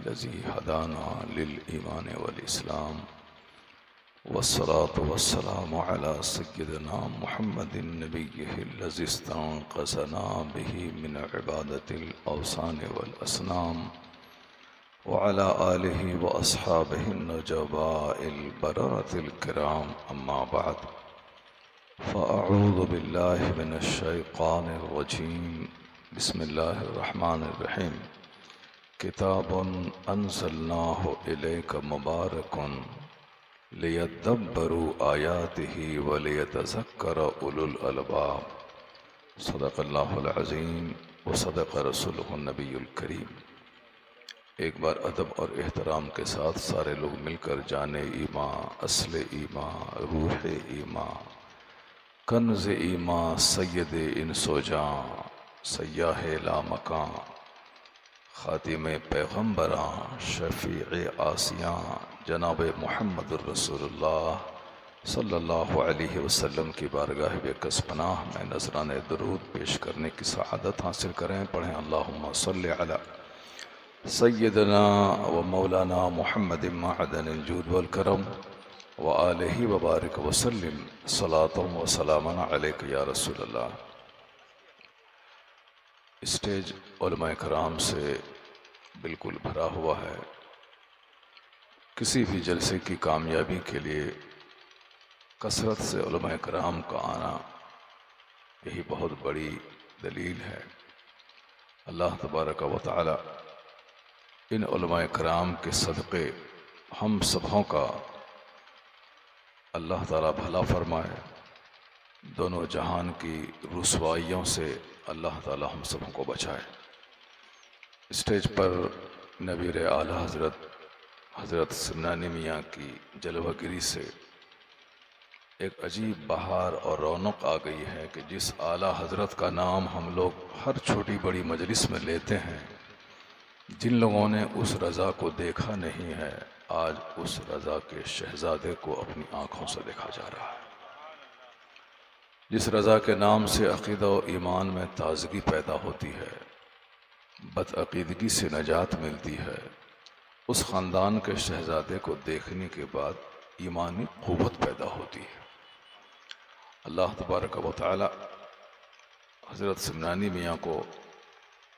लज़ी हदाना लिल ईमान वल इस्लाम वस्सलातु वस्सलामु अला सय्यिदिना मुहम्मदिन नबिय्यिहिल लज़ी इस्तंक़ज़ना बिही मिन इबादतिल अवसान वल असनाम व अला आलिहि व अस्हाबिहिन नुजबाइल बररतिल किराम अम्मा बअद फ़अऊज़ु बिल्लाहि मिनश शैतानिर रजीम बिस्मिल्लाहिर रहमानिर रहीम किताबुन अंज़लनाहु इलैका मुबारकुन लियद्दब्बरू आयातिही व लियतज़क्कर उलुल अलबाब सदक़ल्लाहुल अज़ीम व सदक़ रसूलुहुन नबियुल करीम। एक बार अदब और एहतराम के साथ सारे लोग मिलकर जाने ईमा, असले ईमा, रूह ईमा, कन्ज़ ईमा, सय्यद इंसोजां, सय्याह लामकां, ख़ातिम पैगम्बरां, शफ़ीए आसियां, जनाब मुहम्मदुर रसूलुल्लाह सल्लल्लाहु अलैहि वसल्लम की बारगाह बेकस पनाह में नज़राने दरूद पेश करने की सआदत हासिल करें। पढ़ें अल्लाहुम्मा सल्लि अला सय्यदना व मौलाना मुहम्मदिन मअदनिल जूद वल करम व आलिहि व बारिक वसल्लिम सलातुम व सलामन अलैका या रसूलल्लाह। स्टेज उलमाए कराम से बिल्कुल भरा हुआ है। किसी भी जलसे की कामयाबी के लिए कसरत से उलमाए कराम का आना यही बहुत बड़ी दलील है। अल्लाह तबारक व तआला इन उलमाए कराम के सदक़े हम सबों का अल्लाह ताला भला फरमाए। दोनों जहान की रुसवाइयों से अल्लाह ताला हम सबों को बचाए। स्टेज पर नबीर आला हज़रत सुन्नानी मियाँ की जलवागिरी से एक अजीब बहार और रौनक आ गई है कि जिस आला हज़रत का नाम हम लोग हर छोटी बड़ी मजलिस में लेते हैं, जिन लोगों ने उस रज़ा को देखा नहीं है, आज उस रज़ा के शहज़ादे को अपनी आँखों से देखा जा रहा है। जिस रज़ा के नाम से अक़ीदा और ईमान में ताज़गी पैदा होती है, बदअक़ीदगी से नजात मिलती है, उस ख़ानदान के शहज़ादे को देखने के बाद ईमानी क़ुव्वत पैदा होती है। अल्लाह तबारक व तआला हज़रत सुन्नानी मियाँ को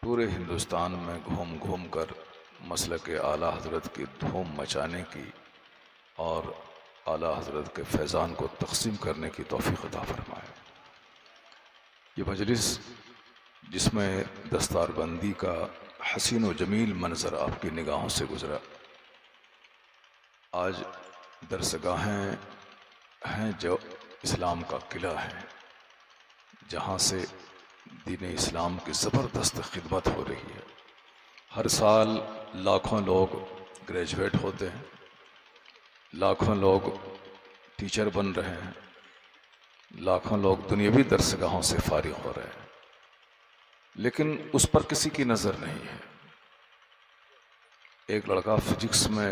पूरे हिंदुस्तान में घूम घूम कर मसलक आला हज़रत की धूम मचाने की और आला हज़रत के फैज़ान को तक़सीम करने की तौफ़ीक़ अता फ़रमाए। ये मजलिस जिसमें दस्तारबंदी का हसीन व जमील मंज़र आपकी निगाहों से गुज़रा, आज दरसगाहें हैं जो इस्लाम का किला है, जहाँ से दीन इस्लाम की ज़बरदस्त खिदमत हो रही है। हर साल लाखों लोग ग्रेजुएट होते हैं, लाखों लोग टीचर बन रहे हैं, लाखों लोग दुनियावी दरसगाहों से फारिग हो रहे हैं, लेकिन उस पर किसी की नज़र नहीं है। एक लड़का फिजिक्स में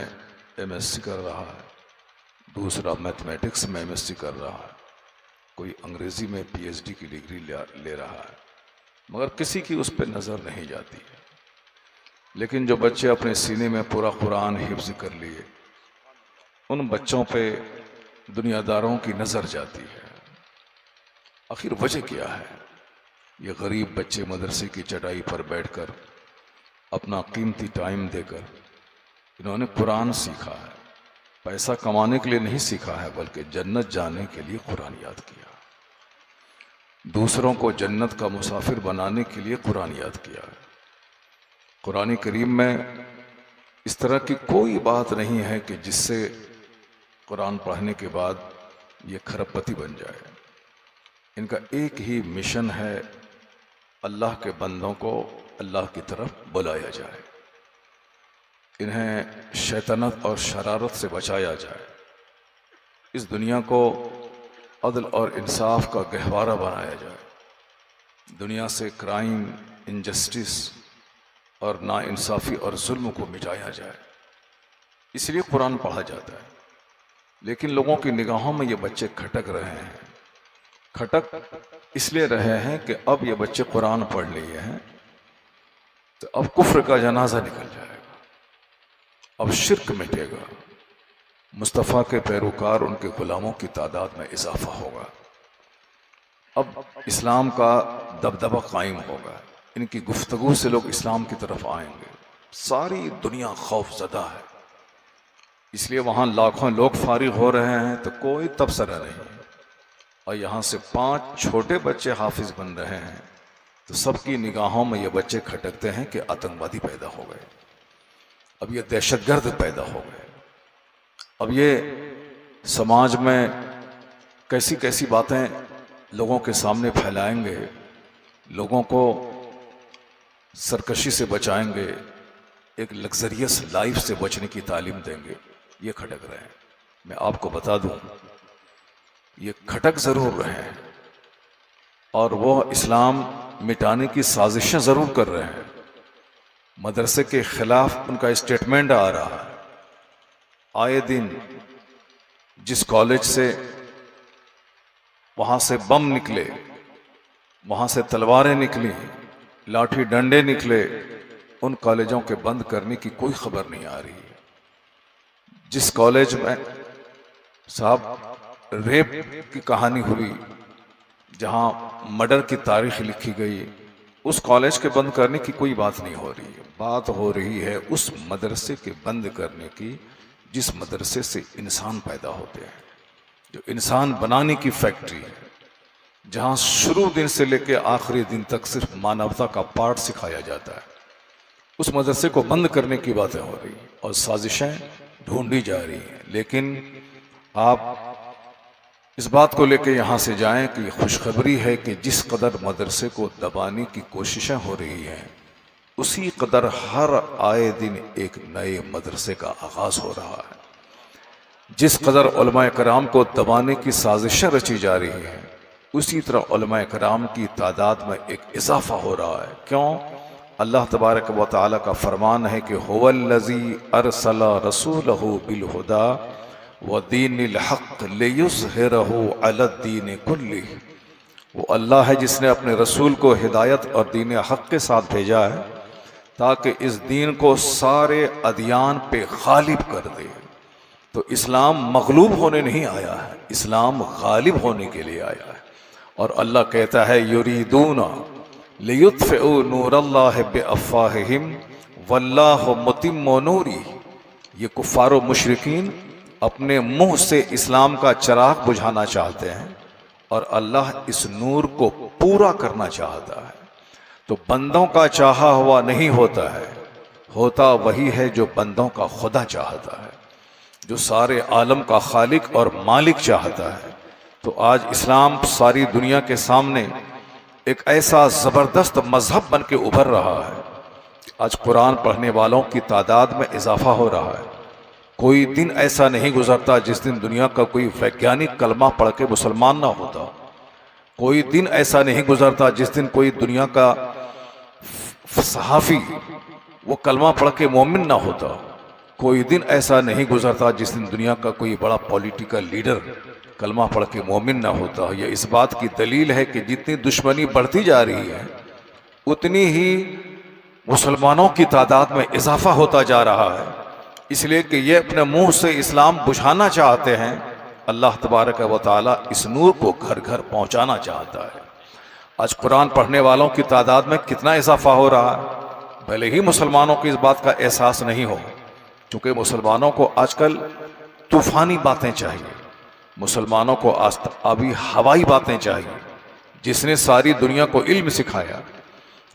एमएससी कर रहा है, दूसरा मैथमेटिक्स में एमएससी कर रहा है, कोई अंग्रेज़ी में पीएचडी की डिग्री ले रहा है, मगर किसी की उस पर नज़र नहीं जाती है। लेकिन जो बच्चे अपने सीने में पूरा कुरान हिफ्ज़ कर लिए, उन बच्चों पे दुनियादारों की नज़र जाती है। आखिर वजह क्या है? ये गरीब बच्चे मदरसे की चटाई पर बैठकर अपना कीमती टाइम देकर इन्होंने कुरान सीखा है। पैसा कमाने के लिए नहीं सीखा है, बल्कि जन्नत जाने के लिए कुरान याद किया। दूसरों को जन्नत का मुसाफिर बनाने के लिए कुरान याद किया है। कुरान करीम में इस तरह की कोई बात नहीं है कि जिससे कुरान पढ़ने के बाद ये खरबपति बन जाए। इनका एक ही मिशन है, अल्लाह के बंदों को अल्लाह की तरफ बुलाया जाए, इन्हें शैतानत और शरारत से बचाया जाए, इस दुनिया को अदल और इंसाफ का गहवारा बनाया जाए, दुनिया से क्राइम, इनजस्टिस और नाइंसाफ़ी और जुल्म को मिटाया जाए। इसलिए कुरान पढ़ा जाता है। लेकिन लोगों की निगाहों में ये बच्चे खटक रहे हैं। खटक इसलिए रहे हैं कि अब ये बच्चे कुरान पढ़ लिए हैं तो अब कुफ्र का जनाजा निकल जाएगा। अब शिर्क मिटेगा, मुस्तफ़ा के पैरोकार उनके गुलामों की तादाद में इजाफा होगा, अब इस्लाम का दबदबा कायम होगा, इनकी गुफ्तगू से लोग इस्लाम की तरफ आएंगे। सारी दुनिया खौफजदा है, इसलिए वहाँ लाखों लोग फारिग हो रहे हैं तो कोई तबसरा नहीं, और यहाँ से 5 छोटे बच्चे हाफिज बन रहे हैं तो सबकी निगाहों में ये बच्चे खटकते हैं कि आतंकवादी पैदा हो गए, अब ये दहशतगर्द पैदा हो गए। अब ये समाज में कैसी कैसी बातें लोगों के सामने फैलाएंगे, लोगों को सरकशी से बचाएंगे, एक लग्जरियस लाइफ से बचने की तालीम देंगे, ये खटक रहे हैं। मैं आपको बता दूं, ये खटक ज़रूर रहे हैं और वो इस्लाम मिटाने की साजिशें ज़रूर कर रहे हैं। मदरसे के ख़िलाफ़ उनका स्टेटमेंट आ रहा है, आए दिन जिस कॉलेज से वहाँ से बम निकले, वहाँ से तलवारें निकली, लाठी डंडे निकले, उन कॉलेजों के बंद करने की कोई खबर नहीं आ रही है। जिस कॉलेज में साहब रेप की कहानी हुई, जहाँ मर्डर की तारीख लिखी गई, उस कॉलेज के बंद करने की कोई बात नहीं हो रही है। बात हो रही है उस मदरसे के बंद करने की जिस मदरसे से इंसान पैदा होते हैं, जो इंसान बनाने की फैक्ट्री है, जहाँ शुरू दिन से लेकर आखिरी दिन तक सिर्फ मानवता का पाठ सिखाया जाता है, उस मदरसे को बंद करने की बातें हो रही हैं और साजिशें ढूंढी जा रही हैं। लेकिन आप इस बात को लेकर यहाँ से जाएं कि खुशखबरी है कि जिस कदर मदरसे को दबाने की कोशिशें हो रही हैं, उसी कदर हर आए दिन एक नए मदरसे का आगाज़ हो रहा है। जिस कदर उलमाए कराम को दबाने की साजिशें रची जा रही हैं, उसी तरह उलमाए कराम की तादाद में एक इजाफा हो रहा है। क्यों? अल्लाह तबारक व तआला का फरमान है कि हुवल्लज़ी अरसला रसूलहु बिल हुदा व दीनिल हक़ लियुज़हिरहु अलद्दीन कुल्लिह। वो अल्लाह है जिसने अपने रसूल को हिदायत और दीन हक़ के साथ भेजा है ताकि इस दीन को सारे अदियान पे गालिब कर दे। तो इस्लाम मगलूब होने नहीं आया है, इस्लाम गालिब होने के लिए आया है। और अल्लाह कहता है युरीदूना लियुत्फ़िउ नूरल्लाहि बिअफ़वाहिहिम वल्लाहु मुतिम्मु नूरी। ये कुफ़ार व मुशरिकीन अपने मुंह से इस्लाम का चिराग बुझाना चाहते हैं और अल्लाह इस नूर को पूरा करना चाहता है। तो बंदों का चाहा हुआ नहीं होता है, होता वही है जो बंदों का खुदा चाहता है, जो सारे आलम का खालिक और मालिक चाहता है। तो आज इस्लाम सारी दुनिया के सामने एक ऐसा ज़बरदस्त मजहब बन के उभर रहा है। आज कुरान पढ़ने वालों की तादाद में इजाफा हो रहा है। कोई दिन ऐसा नहीं गुजरता जिस दिन दुनिया का कोई वैज्ञानिक कलमा पढ़ के मुसलमान ना होता। कोई दिन ऐसा नहीं गुजरता जिस दिन कोई दुनिया का सहाफ़ी वो कलमा पढ़ के मोमिन ना होता। कोई दिन ऐसा नहीं गुजरता जिस दिन दुनिया का कोई बड़ा पॉलिटिकल लीडर कलमा पढ़ के मोमिन ना होता। यह इस बात की दलील है कि जितनी दुश्मनी बढ़ती जा रही है, उतनी ही मुसलमानों की तादाद में इजाफा होता जा रहा है। इसलिए कि ये अपने मुंह से इस्लाम बुझाना चाहते हैं, अल्लाह तबारक व तआला इस नूर को घर घर पहुंचाना चाहता है। आज कुरान पढ़ने वालों की तादाद में कितना इजाफा हो रहा है। भले ही मुसलमानों को इस बात का एहसास नहीं हो, क्योंकि मुसलमानों को आजकल तूफ़ानी बातें चाहिए, मुसलमानों को अभी हवाई बातें चाहिए। जिसने सारी दुनिया को इल्म सिखाया,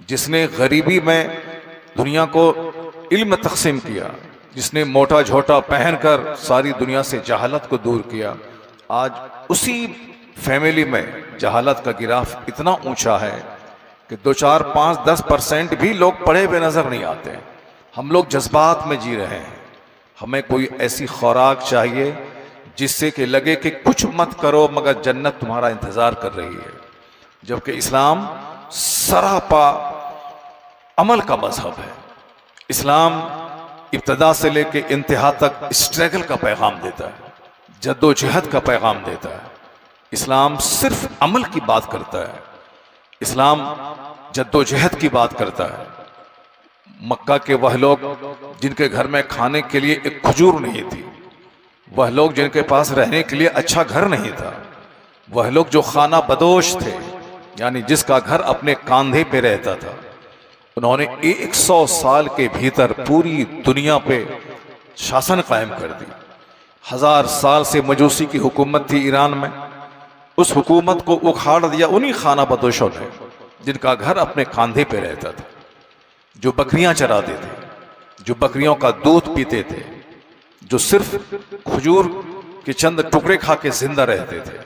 जिसने गरीबी में दुनिया को इल्म तक़सीम किया, जिसने मोटा झोटा पहनकर सारी दुनिया से जहालत को दूर किया, आज उसी फैमिली में जहालत का गिराफ इतना ऊंचा है कि 2, 4, 5, 10% भी लोग पढ़े हुए नजर नहीं आते हैं। हम लोग जज्बात में जी रहे हैं। हमें कोई ऐसी खुराक चाहिए जिससे कि लगे कि कुछ मत करो मगर जन्नत तुम्हारा इंतजार कर रही है। जबकि इस्लाम सरापा अमल का मजहब है। इस्लाम इब्तदा से लेके इंतहा तक स्ट्रगल का पैगाम देता है, जद्दोजहद का पैगाम देता है। इस्लाम सिर्फ अमल की बात करता है, इस्लाम जद्दोजहद की बात करता है। मक्का के वह लोग जिनके घर में खाने के लिए एक खजूर नहीं थी, वह लोग जिनके पास रहने के लिए अच्छा घर नहीं था, वह लोग जो खाना बदोश थे, यानी जिसका घर अपने कांधे पे रहता था, उन्होंने 100 साल के भीतर पूरी दुनिया पे शासन कायम कर दी। 1000 साल से मजूसी की हुकूमत थी ईरान में, उस हुकूमत को उखाड़ दिया उन्हीं खाना बदोशों ने जिनका घर अपने कांधे पे रहता था, जो बकरियां चराते थे, जो बकरियों का दूध पीते थे, जो सिर्फ खजूर के चंद टुकड़े खा के जिंदा रहते थे।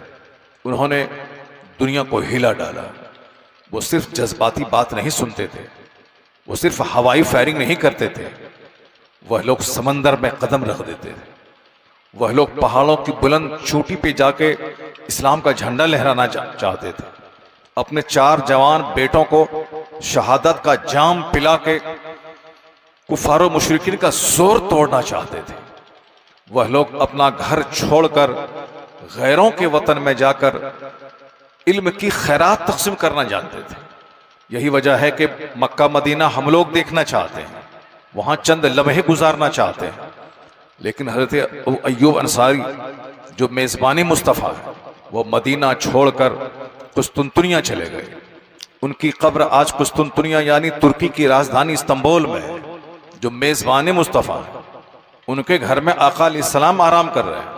उन्होंने दुनिया को हिला डाला। वो सिर्फ जज्बाती बात नहीं सुनते थे, वो सिर्फ हवाई फायरिंग नहीं करते थे, वह लोग समंदर में कदम रख देते थे, वह लोग पहाड़ों की बुलंद चोटी पे जाके इस्लाम का झंडा लहराना चाहते थे, अपने 4 जवान बेटों को शहादत का जाम पिला के कुफारो मुशरिकीन का जोर तोड़ना चाहते थे। वह लोग अपना घर छोड़कर गैरों के वतन में जाकर इल्म की खैरात तकसीम करना जानते थे। यही वजह है कि मक्का मदीना हम लोग देखना चाहते हैं, वहां चंद लम्हे गुजारना चाहते हैं, लेकिन हजरत अय्यूब अंसारी जो मेजबानी मुस्तफ़ा है, वो मदीना छोड़कर कुस्तुनतुनिया चले गए। उनकी कब्र आज कुस्तुनतुनिया यानी तुर्की की राजधानी इस्तांबुल में है। जो मेजबानी मुस्तफ़ा है, उनके घर में आका अलैहिस्सलाम आराम कर रहे हैं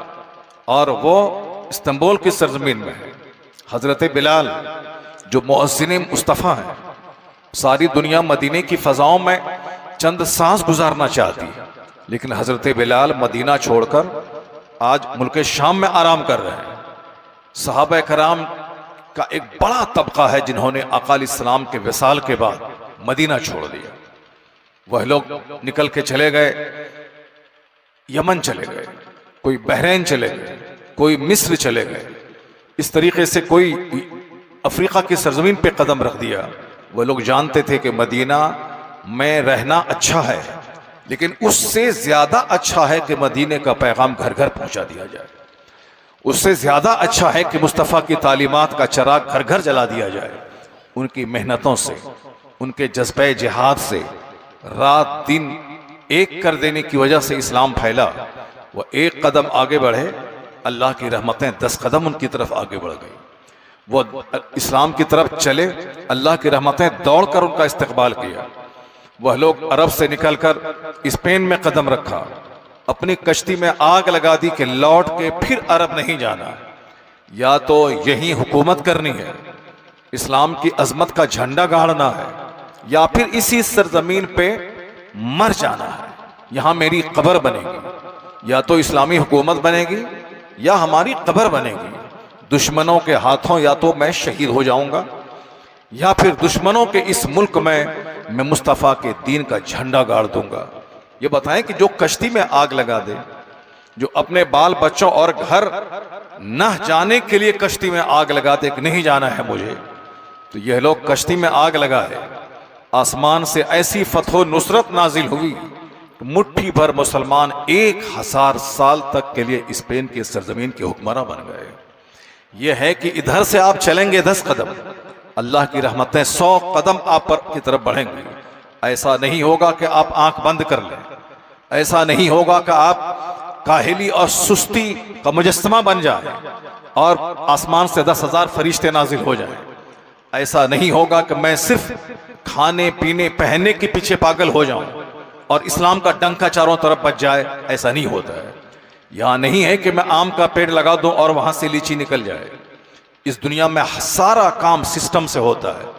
और वो इस्तांबुल की सरजमीन में है। हजरत बिलाल जो मुअज्जिन मुस्तफ़ा हैं, सारी दुनिया मदीने की फ़ज़ाओं में चंद सांस गुजारना चाहती है, लेकिन हजरत बिलाल मदीना छोड़कर आज मुल्क शाम में आराम कर रहे हैं। सहाबा कराम का एक बड़ा तबका है जिन्होंने आका अलैहिस्सलाम के विसाल के बाद मदीना छोड़ दिया। वह लोग निकल के चले गए, यमन चले गए, कोई बहरीन चले गए, कोई मिस्र चले गए, इस तरीके से कोई अफ्रीका की सरजमीन पे कदम रख दिया। वह लोग जानते थे कि मदीना में रहना अच्छा है, लेकिन उससे ज्यादा अच्छा है कि मदीने का पैगाम घर घर पहुंचा दिया जाए। उससे ज्यादा अच्छा है कि मुस्तफ़ा की तालीमात का चराग घर घर जला दिया जाए। उनकी मेहनतों से, उनके जज्बे जिहाद से रात दिन एक कर देने की वजह से इस्लाम फैला। वह एक कदम आगे बढ़े, अल्लाह की रहमतें 10 कदम उनकी तरफ आगे बढ़ गई। वो इस्लाम की तरफ चले, अल्लाह की रहमतें दौड़कर उनका इस्तकबाल किया। वह लोग अरब से निकलकर स्पेन में कदम रखा, अपनी कश्ती में आग लगा दी कि लौट के फिर अरब नहीं जाना, या तो यही हुकूमत करनी है, इस्लाम की अजमत का झंडा गाड़ना है, या फिर इसी सरजमीन पे मर जाना है। यहां मेरी कब्र बनेगी, या तो इस्लामी हुकूमत बनेगी या हमारी कब्र बनेगी। दुश्मनों के हाथों या तो मैं शहीद हो जाऊंगा, या फिर दुश्मनों के इस मुल्क में मैं मुस्तफ़ा के दीन का झंडा गाड़ दूंगा। ये बताएं कि जो कश्ती में आग लगा दे, जो अपने बाल बच्चों और घर न जाने के लिए कश्ती में आग लगा दे कि नहीं जाना है मुझे, तो यह लोग कश्ती में आग लगाए। आसमान से ऐसी फतह नुसरत नाजिल हुई, मुट्ठी भर मुसलमान 1000 साल तक के लिए स्पेन के सरजमीन के हुक्मरान बन गए। यह है कि इधर से आप चलेंगे 10 कदम, अल्लाह की रहमतें 100 कदम आप पर की तरफ बढ़ेंगी। ऐसा नहीं होगा कि आप आंख बंद कर लें, ऐसा नहीं होगा कि आप काहिली और सुस्ती का मुजस्समा बन जाए और आसमान से 10,000 फरिश्ते नाजिल हो जाएं। ऐसा नहीं होगा कि मैं सिर्फ खाने पीने पहनने के पीछे पागल हो जाऊं और इस्लाम का डंका चारों तरफ बच जाए। ऐसा नहीं होता है। यहां नहीं है कि मैं आम का पेड़ लगा दूं और वहां से लीची निकल जाए। इस दुनिया में सारा काम सिस्टम से होता है।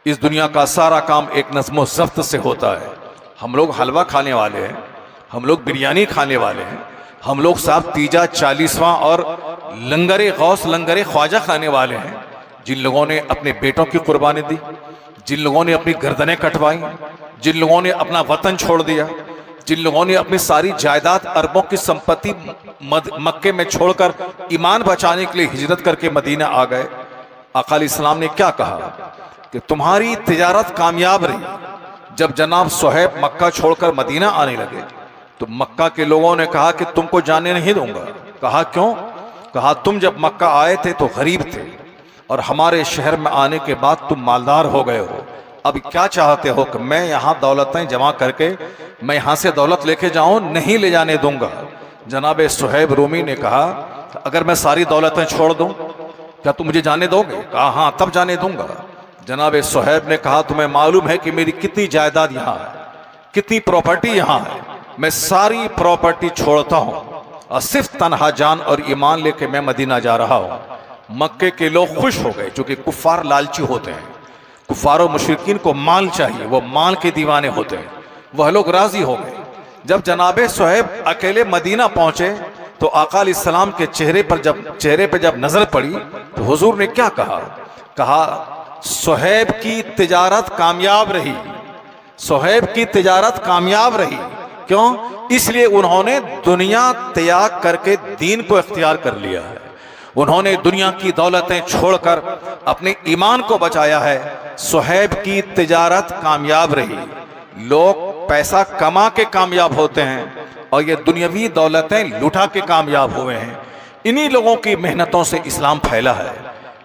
इस दुनिया का सारा काम एक नज़्म ज़ब्त से होता है। हम लोग हलवा खाने वाले हैं, हम लोग बिरयानी खाने वाले हैं, हम लोग साहब तीजा 40वां और लंगरे गौस लंगरे ख्वाजा खाने वाले हैं। जिन लोगों ने अपने बेटों की कुर्बानी दी, जिन लोगों ने अपनी गर्दनें कटवाई, जिन लोगों ने अपना वतन छोड़ दिया, जिन लोगों ने अपनी सारी जायदाद अरबों की संपत्ति मक्के में छोड़कर ईमान बचाने के लिए हिजरत करके मदीना आ गए, आका अलैहिस्सलाम ने क्या कहा कि तुम्हारी तिजारत कामयाब रही। जब जनाब सुहैब मक्का छोड़कर मदीना आने लगे तो मक्का के लोगों ने कहा कि तुमको जाने नहीं दूंगा। कहा क्यों? कहा तुम जब मक्का आए थे तो गरीब थे और हमारे शहर में आने के बाद तुम मालदार हो गए हो, अब क्या चाहते हो कि मैं यहाँ दौलतें जमा करके मैं यहाँ से दौलत लेके जाऊं? नहीं ले जाने दूंगा। जनाब सुहैब रूमी ने कहा, अगर मैं सारी दौलतें छोड़ दूं क्या तुम मुझे जाने दोगे? कहा हाँ, तब जाने दूंगा। जनाब सुहैब ने कहा, तुम्हें मालूम है कि मेरी कितनी जायदाद यहाँ है, कितनी प्रॉपर्टी यहाँ है, मैं सारी प्रॉपर्टी छोड़ता हूँ और सिर्फ तनहा जान और ईमान लेके मैं मदीना जा रहा हूँ। मक्के के लोग खुश हो गए, क्योंकि कुफार लालची होते हैं, कुफार और मुशरिकीन को माल चाहिए, वो माल के दीवाने होते हैं। वह लोग राजी हो गए। जब जनाब सुहैब अकेले मदीना पहुंचे तो आका अलैहिस्सलाम के चेहरे पर जब नजर पड़ी तो हुजूर ने क्या कहा? कहा, सुहैब की तिजारत कामयाब रही, सुहैब की तिजारत कामयाब रही। क्यों? इसलिए उन्होंने दुनिया त्याग करके दीन को इख्तियार कर लिया है। उन्होंने दुनिया की दौलतें छोड़कर अपने ईमान को बचाया है। सुहैब की तिजारत कामयाब रही। लोग पैसा कमा के कामयाब होते हैं और ये दुनियावी दौलतें लुटा के कामयाब हुए हैं। इन्हीं लोगों की मेहनतों से इस्लाम फैला है।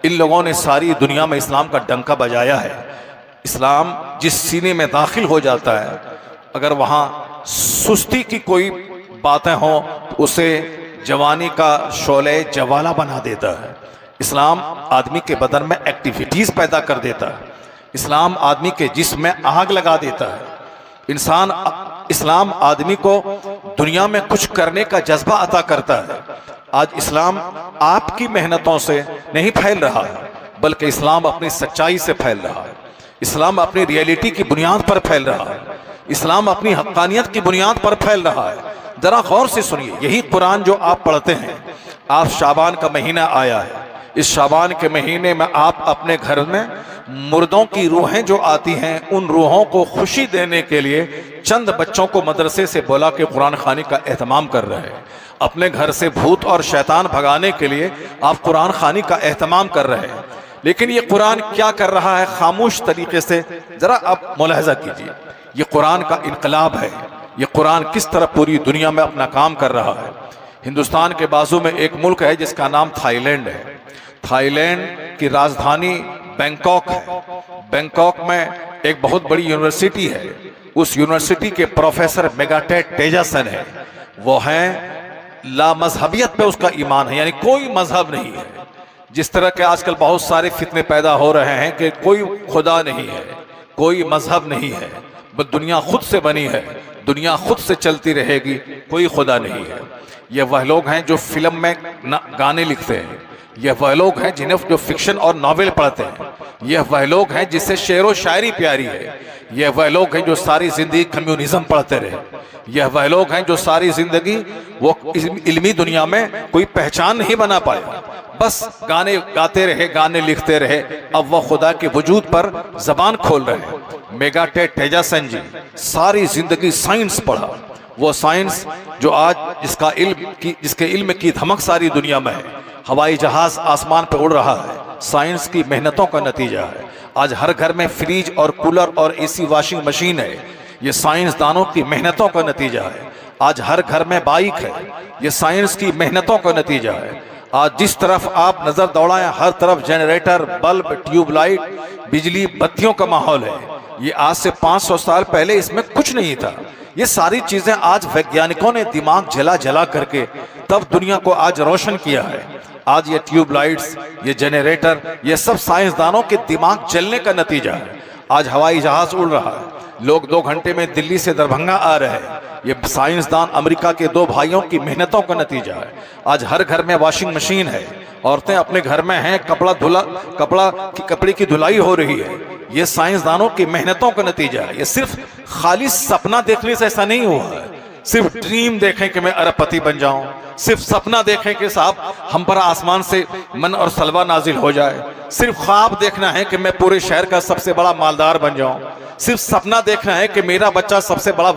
इन लोगों ने सारी दुनिया में इस्लाम का डंका बजाया है। इस्लाम जिस सीने में दाखिल हो जाता है, अगर वहाँ सुस्ती की कोई बातें हों तो उसे जवानी का शोले जवाला बना देता है। इस्लाम आदमी के बदन में एक्टिविटीज पैदा कर देता है। इस्लाम आदमी के जिस्म में आग लगा देता है। इस्लाम आदमी को दुनिया में कुछ करने का जज्बा अता करता है। आज इस्लाम आपकी मेहनतों से नहीं फैल रहा है, बल्कि इस्लाम अपनी सच्चाई से फैल रहा है। इस्लाम अपनी रियलिटी की बुनियाद पर फैल रहा है। इस्लाम अपनी हक्कानियत की बुनियाद पर फैल रहा है। जरा गौर से सुनिए, यही कुरान जो आप पढ़ते हैं, आप शाबान का महीना आया है, इस शाबान के महीने में आप अपने घर में मुर्दों की रूहें जो आती हैं, उन रूहों को खुशी देने के लिए चंद बच्चों को मदरसे से बुला के कुरान खानी का एहतमाम कर रहे हैं। अपने घर से भूत और शैतान भगाने के लिए आप कुरान खानी का एहतमाम कर रहे हैं। लेकिन ये कुरान क्या कर रहा है खामोश तरीके से? जरा आप मुलाहजा कीजिए, ये कुरान का इनकलाब है। ये कुरान किस तरह पूरी दुनिया में अपना काम कर रहा है। हिंदुस्तान के बाजू में एक मुल्क है जिसका नाम थाईलैंड है। थाईलैंड की राजधानी बैंकॉक है। बैंकॉक में एक बहुत बड़ी यूनिवर्सिटी है। उस यूनिवर्सिटी के प्रोफेसर मेगाटेट तेजासन है। वो हैं लामजहबियत पे उसका ईमान है, यानी कोई मजहब नहीं है। जिस तरह के आजकल बहुत सारे फितने पैदा हो रहे हैं कि कोई खुदा नहीं है, कोई मजहब नहीं है, बस दुनिया खुद से बनी है, दुनिया खुद से चलती रहेगी, कोई खुदा नहीं है। ये वह लोग हैं जो फिल्म में गाने लिखते हैं। ये वह लोग हैं जिन्हें जो फिक्शन और नॉवेल पढ़ते हैं। यह वह लोग हैं जिससे शेर व शायरी प्यारी है। यह वह लोग हैं जो सारी जिंदगी कम्युनिज्म पढ़ते रहे। यह वह लोग हैं जो सारी जिंदगी वो इल्मी दुनिया में कोई पहचान नहीं बना पाया, बस गाने गाते रहे, गाने लिखते रहे। अब वह खुदा के वजूद पर जबान खोल रहे हैं। मेगाटेट तेजासन जी सारी जिंदगी साइंस पढ़ा। वो साइंस जो आज जिसके इल्म की धमक सारी दुनिया में है। हवाई जहाज आसमान पर उड़ रहा है, साइंस की मेहनतों का नतीजा है। आज हर घर में फ्रिज और कूलर और एसी वॉशिंग मशीन है, ये साइंसदानों की मेहनतों का नतीजा है। आज हर घर में बाइक है, ये साइंस की मेहनतों का नतीजा है। आज जिस तरफ आप नजर दौड़ाएं, हर तरफ जनरेटर, बल्ब, ट्यूबलाइट, बिजली, बत्तियों का माहौल है। ये आज से 500 साल पहले इसमें कुछ नहीं था। ये सारी चीजें आज वैज्ञानिकों ने दिमाग जला जला करके तब दुनिया को आज रोशन किया है। आज ये ट्यूबलाइट्स, ये जनरेटर, ये सब साइंसदानों के दिमाग जलने का नतीजा है। आज हवाई जहाज उड़ रहा है, लोग 2 घंटे में दिल्ली से दरभंगा आ रहे हैं। ये साइंसदान अमेरिका के 2 भाइयों की मेहनतों का नतीजा है। आज हर घर में वॉशिंग मशीन है, औरतें अपने घर में हैं, कपड़े की धुलाई हो रही है। ये साइंसदानों की मेहनतों का नतीजा है। ये सिर्फ खाली सपना देखने से ऐसा नहीं हुआ है। सिर्फ ड्रीम देखें कि मैं अरबपति बन जाऊं, सिर्फ सपना देखें कि साहब हम पर आसमान से मन और सलवा नाजिल हो जाए, सिर्फ ख्वाब देखना है कि मैं पूरे शहर का सबसे बड़ा मालदार बन जाऊं, सिर्फ सपना देखना है कि मेरा बच्चा सबसे बड़ा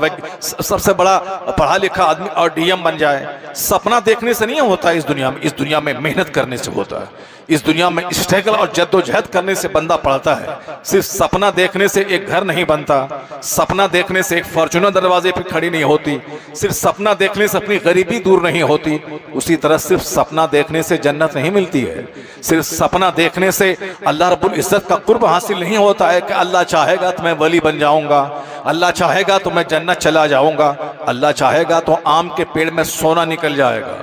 पढ़ा लिखा आदमी और डीएम बन जाए। सपना देखने से नहीं होता इस दुनिया में। इस दुनिया में मेहनत करने से होता है। इस दुनिया में स्ट्रगल और जद्दोजहद करने से बंदा पढ़ता है। सिर्फ सपना देखने से एक घर नहीं बनता, सपना देखने से एक फॉर्च्यूनर दरवाजे पे खड़ी नहीं होती, सिर्फ सपना देखने से अपनी गरीबी दूर नहीं होती। उसी तरह सिर्फ सपना देखने से जन्नत नहीं मिलती है। सिर्फ सपना देखने से जिससे अल्लाह रब्बुल इज़्ज़त का कुर्ब हासिल नहीं होता है कि अल्लाह चाहेगा तो मैं वली बन जाऊंगा, अल्लाह चाहेगा तो मैं जन्नत चला जाऊंगा, अल्लाह चाहेगा तो आम के पेड़ में सोना निकल जाएगा,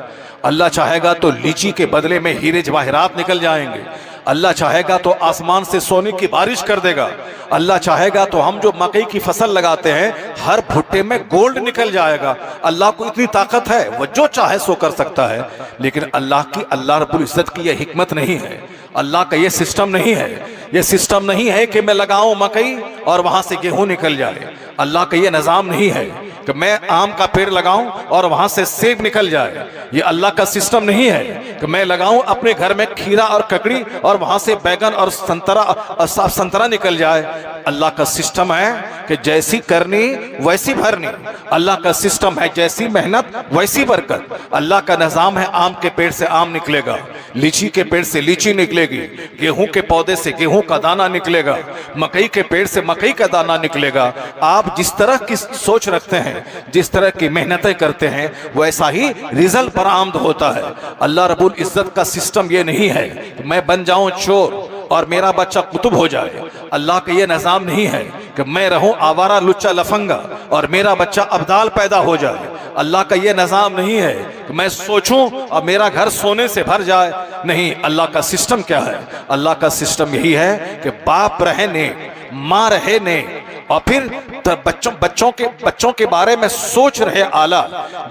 अल्लाह चाहेगा तो लीची के बदले में हीरे जवाहरात निकल जाएंगे, अल्लाह चाहेगा तो आसमान से सोने की बारिश कर देगा, अल्लाह चाहेगा तो हम जो मकई की फसल लगाते हैं हर भुट्टे में गोल्ड निकल जाएगा। अल्लाह को इतनी ताकत है, वह जो चाहे सो कर सकता है। लेकिन अल्लाह रब्बुल इज़्ज़त की यह हिकमत नहीं है, अल्लाह का ये सिस्टम नहीं है। ये सिस्टम नहीं है कि मैं लगाऊं मकई और वहां से गेहूं निकल जाए। अल्लाह का ये निज़ाम नहीं है कि मैं आम का पेड़ लगाऊं और वहां से सेब निकल जाए। ये अल्लाह का सिस्टम नहीं है कि मैं लगाऊं अपने घर में खीरा और ककड़ी और वहां से बैगन और संतरा निकल जाए। अल्लाह का सिस्टम है कि जैसी करनी वैसी भरनी। अल्लाह का सिस्टम है जैसी मेहनत वैसी बरकत। अल्लाह का निज़ाम है आम के पेड़ से आम निकलेगा, लीची के पेड़ से लीची निकलेगी, गेहूं के पौधे से गेहूं का दाना निकलेगा, मकई के पेड़ से मकई का दाना निकलेगा। आप जिस तरह की सोच रखते हैं, जिस तरह की मेहनतें करते हैं, वैसा ही रिजल्ट बरामद होता है। अल्लाह रब्बुल इज़्ज़त का सिस्टम ये नहीं है कि मैं बन जाऊं चोर और मेरा बच्चा कुतुब हो जाए। अल्लाह का ये निज़ाम नहीं है कि मैं रहूं आवारा लुच्चा लफंगा और मेरा बच्चा अब्दाल पैदा हो जाए। अल्लाह का ये निज़ाम नहीं है कि मैं सोचूं और मेरा घर सोने से भर जाए। नहीं, अल्लाह का सिस्टम क्या है? अल्लाह का सिस्टम यही है कि बाप रहे नेक, माँ रहे नेक, और फिर बच्चों के बारे में सोच रहे आला।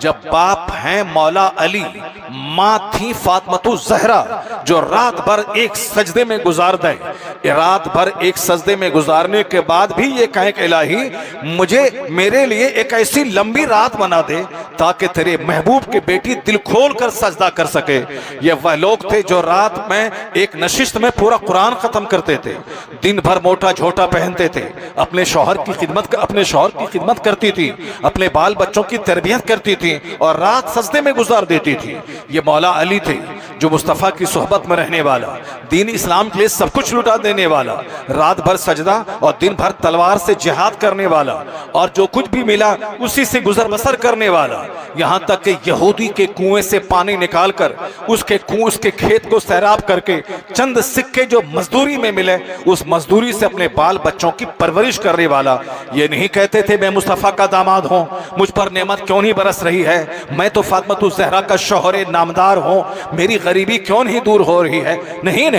जब बाप हैं मौला अली, माँ थी फातिमा ज़हरा, जो रात भर एक सजदे में गुजार दें, रात भर एक सजदे में गुजारने के बाद भी ये कहें कि इलाही मुझे मेरे लिए एक ऐसी लंबी रात बना दे ताकि तेरे महबूब की बेटी दिल खोल कर सजदा कर सके। ये वह लोग थे जो रात में एक नशिस्त में पूरा कुरान खत्म करते थे, दिन भर मोटा झोटा पहनते थे, अपने शौहर की खिदमत करती थी, अपने बाल बच्चों की तरबियत करती थी और रात सजदे में गुजार देती थी। ये मौला अली थे जो मुस्तफ़ा की सोहबत में रहने वाला, दीन इस्लाम के लिए सब कुछ लुटा देने वाला, रात भर सजदा और दिन भर तलवार से जिहाद करने वाला, और जो कुछ भी मिला उसी से गुजर बसर करने वाला। यहाँ तक कि यहूदी के कुएं से पानी निकालकर उसके खेत को सैराब करके चंद सिक्के जो मजदूरी में मिले, उस मजदूरी से अपने बाल बच्चों की परवरिश करने वाला। ये नहीं कहते थे मैं मुस्तफ़ा का दामाद हूँ, मुझ पर नेमत क्यों नहीं बरस रही है, मैं तो फातिमा ज़हरा का शौहर नामदार हूँ, मेरी गरीबी क्यों नहीं दूर हो रही है। नहीं,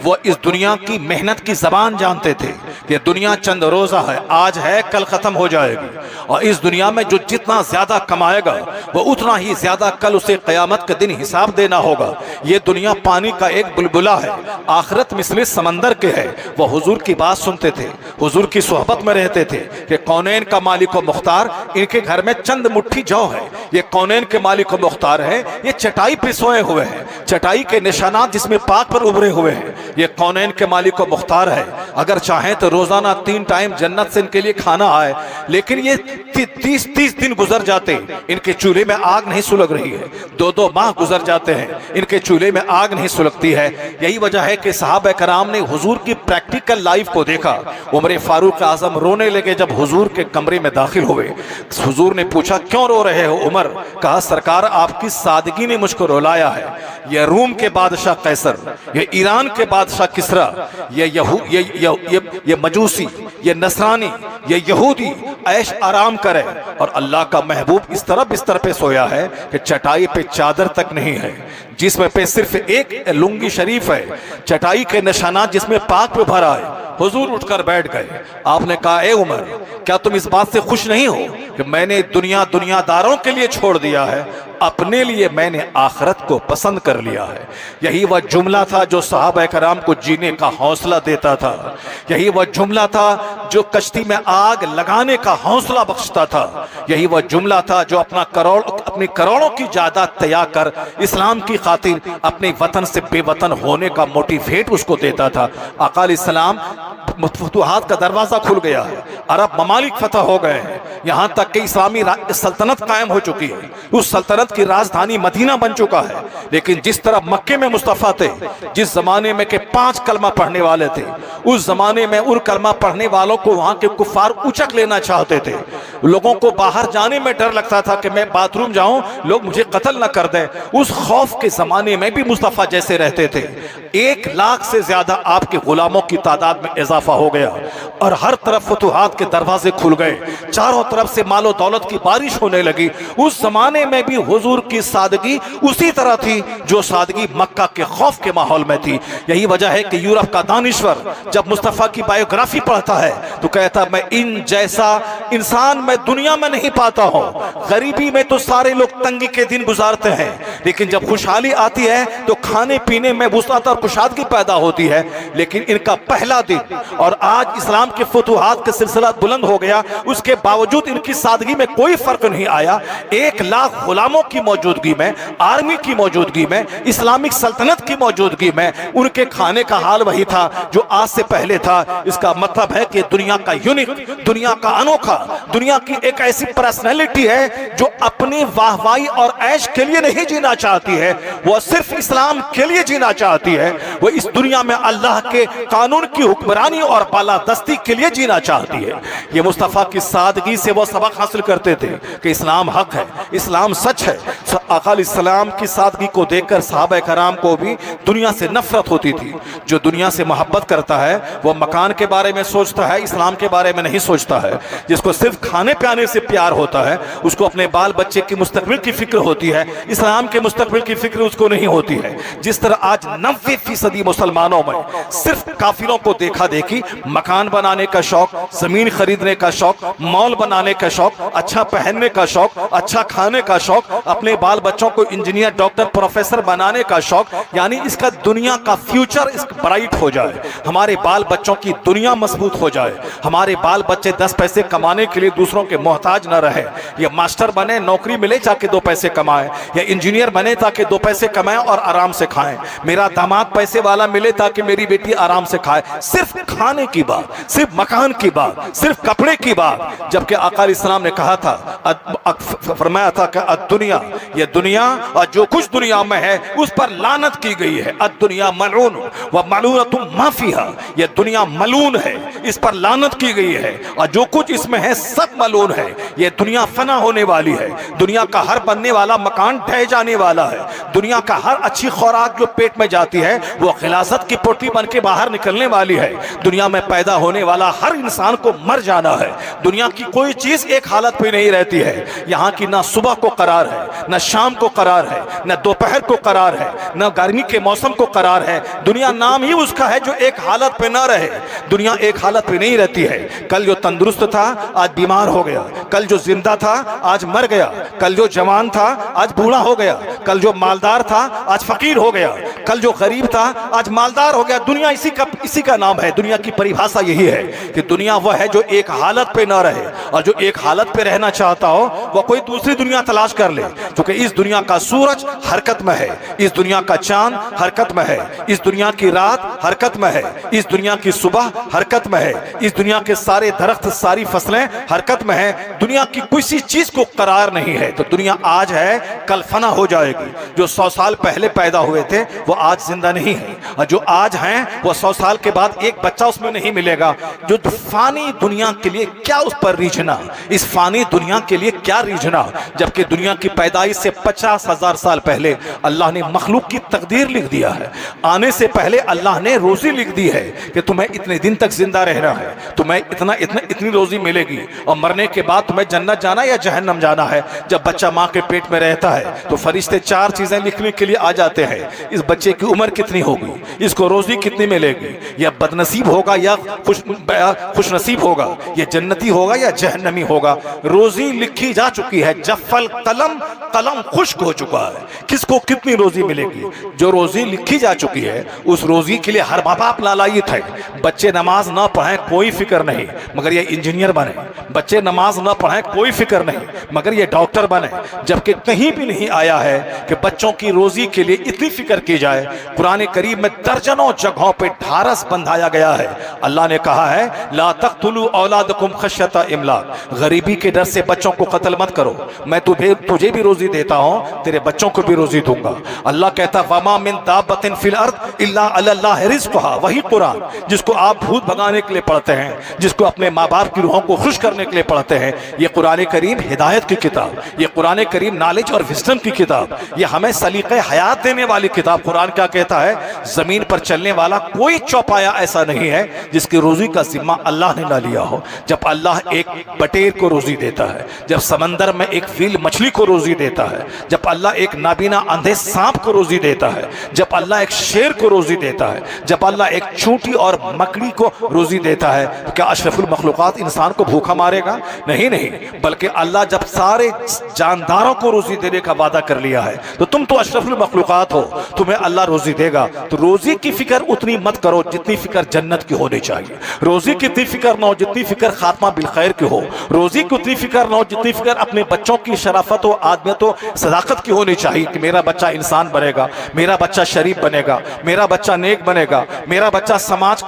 वो इस दुनिया की मेहनत की जबान जानते थे कि दुनिया चंद रोजा है, आज है कल खत्म हो जाएगी, और इस दुनिया में जो जितना ज्यादा कमाएगा वो उतना ही ज्यादा कल उसे क़यामत के दिन हिसाब देना होगा। ये दुनिया पानी का एक बुलबुला है, आखिरत मिसले समंदर के है। वो हुजूर की बात सुनते थे, हुजूर की सोहबत में रहते थे कि कौनैन का मालिक व मुख्तार, इनके घर में चंद मुट्ठी जौ है, ये कौनैन के मालिक व मुख्तार है, ये चटाई पे सोए हुए हैं, चटाई के निशानात जिसमें पाक पर उभरे हुए हैं, ये कौनैन के मालिक व मुख्तार है। अगर चाहें तो रोजाना 3 टाइम जन्नत से इनके लिए खाना आए, लेकिन ये 30 दिन गुजर जाते, इनके चूल्हे में आग नहीं सुलग रही है। 2 माह गुजर जाते हैं, इनके चूल्हे में आग नहीं सुलगती है। यही वजह है कि सहाबा कराम ने हुजूर की प्रैक्टिकल लाइफ को देखा। उमर फारूक आजम रोने लगे जब हुजूर के कमरे में दाखिल हुए। हुजूर ने पूछा क्यों रो रहे हो उमर? कहा सरकार आपकी सादगी ने मुझको रुलाया है। ये रूम के बादशाह कैसर, ये ईरान के बादशाह किसरा, ये मजूसी, ये नसरानी, ये यहूदी ऐश आराम करे, और अल्लाह का महबूब इस तरह बिस्तर पे सोया है कि चटाई पे चादर तक नहीं है, जिसमें पे सिर्फ एक लुंगी शरीफ है, चटाई के निशानात जिसमें पाक पे भरा है। हुजूर उठकर बैठ गए। आपने कहा ए उमर, क्या तुम इस बात से खुश नहीं हो कि मैंने दुनियादारों के लिए छोड़ दिया है, अपने लिए मैंने आखिरत को पसंद कर लिया है। यही वह जुमला था जो सहाबा कराम को जीने का हौसला देता था। यही वह जुमला था जो कश्ती में आग लगाने का हौसला बख्शता था। यही वह जुमला था जो अपनी करोड़ों की जायदाद तैयार कर इस्लाम की खातिर अपने वतन से बेवतन होने का मोटिवेट उसको देता था। आका अलैहिस्सलाम फतूहात का दरवाजा खुल गया है, अरब ममालिक फतह हो गए हैं, यहाँ तक कि इस्लामी सल्तनत कायम हो चुकी है। उस सल्तनत की राजधानी मदीना बन चुका है। लेकिन जिस तरह मक्के में मुस्तफ़ा थे, जिस जमाने में के 5 कलमा पढ़ने वाले थे, उस जमाने में उन कलमा पढ़ने वालों को वहां के कुफार उचक लेना चाहते थे। लोगों को बाहर जाने में डर लगता था कि मैं बाथरूम जाऊं, लोग मुझे कत्ल ना कर दें। उस खौफ के जमाने में भी मुस्तफ़ा जैसे रहते थे। 1 लाख से ज्यादा आपके गुलामों की तादाद में इजाफा हो गया और हर तरफ फतूहात के दरवाजे खुल गए, चारों तरफ से मालो दौलत की बारिश होने लगी। उस जमाने में भी हुजूर की सादगी उसी तरह थी जो सादगी मक्का के खौफ के माहौल में थी। यही वजह है कि यूरोप का दानिश्वर जब मुस्तफ़ा की बायोग्राफी पढ़ता है तो कहता, मैं इन जैसा इंसान मैं दुनिया में नहीं पाता हूं। गरीबी में तो सारे लोग तंगी के दिन गुजारते हैं, लेकिन जब खुशहाली आती है तो खाने पीने में वुसअत और कुशादगी पैदा होती है। लेकिन इनका पहला दिन, और आज इस्लाम के फतूहात का सिलसिला बुलंद हो गया, उसके बावजूद इनकी सादगी में कोई फर्क नहीं आया। 1 लाख गुलामों की मौजूदगी में, आर्मी की मौजूदगी में, इस्लामिक सल्तनत की मौजूदगी में उनके खाने का हाल वही था जो आज से पहले था। इसका मतलब है कि दुनिया का यूनिक, दुनिया का अनोखा, दुनिया की एक ऐसी पर्सनैलिटी है जो अपनी वाहवाही और ऐश के लिए नहीं जीना चाहती है, वह सिर्फ इस्लाम के लिए जीना चाहती है। वो इस दुनिया में अल्लाह के कानून की हुक्मरानी और बालादस्ती के लिए जीना चाहती है। ये मुस्तफ़ा की सादगी से वो सबक हासिल करते थे कि इस्लाम हक है, इस्लाम सच है। आका इस्लाम की सादगी को देखकर सहाबा कराम को भी दुनिया से नफरत होती थी। जो दुनिया से मोहब्बत करता है वो मकान के बारे में सोचता है, इस्लाम के बारे में नहीं सोचता है। जिसको सिर्फ खाने प्याने से प्यार होता है उसको अपने बाल बच्चे की मुस्तकबिल की फिक्र होती है, इस्लाम के मुस्तकबिल की फिक्र उसको नहीं होती है। जिस तरह आज 90% मुसलमानों में सिर्फ काफिरों को देखा देखी, मकान बनाने का शौक, जमीन खरीदने का शौक, मॉल बनाने का शौक, अच्छा पहनने का शौक, अच्छा खाने का शौक, अपने बाल बच्चों को इंजीनियर, डॉक्टर, प्रोफेसर बनाने का शौक, यानी इसका दुनिया का फ्यूचर ब्राइट हो जाए, हमारे बाल बच्चों की दुनिया मजबूत हो जाए, हमारे बाल बच्चे 10 पैसे कमाने के लिए दूसरों के मोहताज न रहे। या मास्टर बने, नौकरी मिले ताकि 2 पैसे कमाए, या इंजीनियर बने ताकि 2 पैसे कमाएं और आराम से खाएं, मेरा दामाद पैसे वाला मिले ताकि मेरी बेटी आराम से खाए। सिर्फ खाने की बात, सिर्फ मकान की बात, सिर्फ कपड़े की बात। जबकि आका इस्लाम ने कहा था, फरमाया था कि दुनिया, ये दुनिया और जो कुछ दुनिया में है उस पर लानत की गई है। दुनिया मलून व मलूनतुम मा फीहा, ये दुनिया मलून है, इस पर लानत की गई है और जो कुछ इसमें है सब मलून है। ये दुनिया फना होने वाली है, दुनिया का हर बनने वाला मकान ढह जाने वाला है, दुनिया का हर अच्छी खुराक जो पेट में जाती है वो खिलासत की पोटली बन के बाहर निकलने वाली है। दुनिया में पैदा होने वाला हर इंसान को मर जाना है। दुनिया की कोई चीज एक हालत पे नहीं रहती है। यहाँ की ना सुबह को करार है, न शाम को करार है, न दोपहर को करार है, न गर्मी के मौसम को करार है। दुनिया नाम ही उसका है जो एक हालत पे ना रहे। दुनिया एक हालत पे नहीं रहती है। कल जो तंदुरुस्त था आज बीमार हो गया, कल जो जिंदा था आज मर गया, कल जो जवान था आज बूढ़ा हो गया, कल जो मालदार था आज फकीर हो गया, कल जो गरीब था आज मालदार हो गया। दुनिया इसी का नाम है। दुनिया की परिभाषा यही है कि दुनिया वह है जो एक हालत पे ना रहे, और जो एक हालत पे रहना चाहता हो वह कोई दूसरी दुनिया तलाश कर ले। क्योंकि इस दुनिया का सूरज हरकत में है, इस दुनिया का चांद हरकत में है, इस दुनिया की रात हरकत में है, इस दुनिया की सुबह हरकत में है, इस दुनिया के सारे दरख्त, सारी फसलें हरकत में है। दुनिया की किसी चीज को करार नहीं है। तो दुनिया आज है, कल फना हो जाएगी। जो 100 साल पहले पैदा हुए थे वो आज जिंदा नहीं है, और जो आज हैं वो 100 साल के बाद एक बच्चा उसमें नहीं मिलेगा। जो फानी दुनिया के लिए क्या उस पर रीझना, इस फानी दुनिया के लिए क्या रीझना, जबकि दुनिया की पैदाइश से 50,000 साल पहले अल्लाह ने मखलूक की तकदीर लिख दिया है। आने से पहले अल्लाह ने रोजी लिख दी है कि तुम्हें इतने दिन तक जिंदा रहना है, तुम्हें इतनी रोजी मिलेगी, और मरने के बाद तुम्हें जन्नत जाना या जहन्नम जाना है। जब बच्चा माँ के पेट में रहता है तो फरिश्ते 4 चीजें लिखने के लिए आ जाते हैं। इस बच्चे की उम्र कितनी होगी, इसको रोजी कितनी मिलेगी, या बदनसीब होगा या खुशनसीब होगा, ये जन्नती होगा या जहन्नमी होगा। रोजी लिखी जा चुकी है। जफल कलम, कलम खुश्क हो चुका है। किसको कितनी रोजी मिलेगी, जो रोजी लिखी जा चुकी है उस रोजी के लिए हर माँ बाप लालायित है। बच्चे नमाज ना पढ़ें कोई फिक्र नहीं, मगर ये इंजीनियर बने। बच्चे नमाज ना पढ़ें कोई फिक्र नहीं, मगर ये डॉक्टर बने। जबकि कहीं भी नहीं आया है कि बच्चों की रोजी के लिए इतनी फिक्र की जाए। कुरान करीम में दर्जनों जगहों पे ढारस बंधाया गया है। अल्लाह ने कहा है ला तक़्तुलू औलादकुम खश्यता इमलाक, गरीबी के डर से बच्चों को कत्ल मत करो, मैं तुझे भी रोजी देता हूं, तेरे बच्चों को भी रोजी दूंगा। अल्लाह कहता वमा मिन दाब्बतिन फिल अर्द इल्ला अल्लाह रिज़्क़ुहा, वही कुरान जिसको आप भूत भगाने के लिए पढ़ते हैं, जिसको अपने माँ बाप की रूहों को खुश करने के लिए पढ़ते हैं, ये कुरान करीम हिदायत की किताब, ये कुरान करीम नॉलेज और विज़डम की किताब, ये हमें सलीक़े हयात देने वाली किताब। कुरान क्या कहता है, जमीन पर चलने वाला कोई चौपाया ऐसा नहीं है जिसकी रोजी का जिम्मा अल्लाह ने ना लिया हो। जब अल्लाह एक बटेर को रोजी देता है, जब समंदर में एक व्हील मछली को रोजी देता है, जब अल्लाह एक नाबीना अंधे सांप को रोजी देता है, जब अल्लाह एक शेर को रोजी देता है, जब अल्लाह एक चूंटी और मकड़ी को रोजी देता है, तो क्या अशरफुल मखलूकात इंसान को भूखा मारेगा? नहीं नहीं, बल्कि अल्लाह जब सारे जानदारों को रोजी देने का वादा कर लिया है तो तुम तो अशरफुल मखलूकात हो, तुम्हें अल्लाह रोजी देगा। तो रोजी की फिक्र उतनी मत करो जितनी फिक्र जन्नत की होनी चाहिए। रोजी की इतनी फिक्र ना हो जितनी फिक्र खात्मा बिल खैर की हो। रोजी की उतनी फिक्र ना हो जितनी फिक्र अपने बच्चों की शराफत और आदमियत और सदाकत की होनी चाहिए कि मेरा बच्चा इंसान बनेगा, मेरा बच्चा शरीफ बनेगा, मेरा बच्चा नेक बनेगा, मेरा बच्चा समाज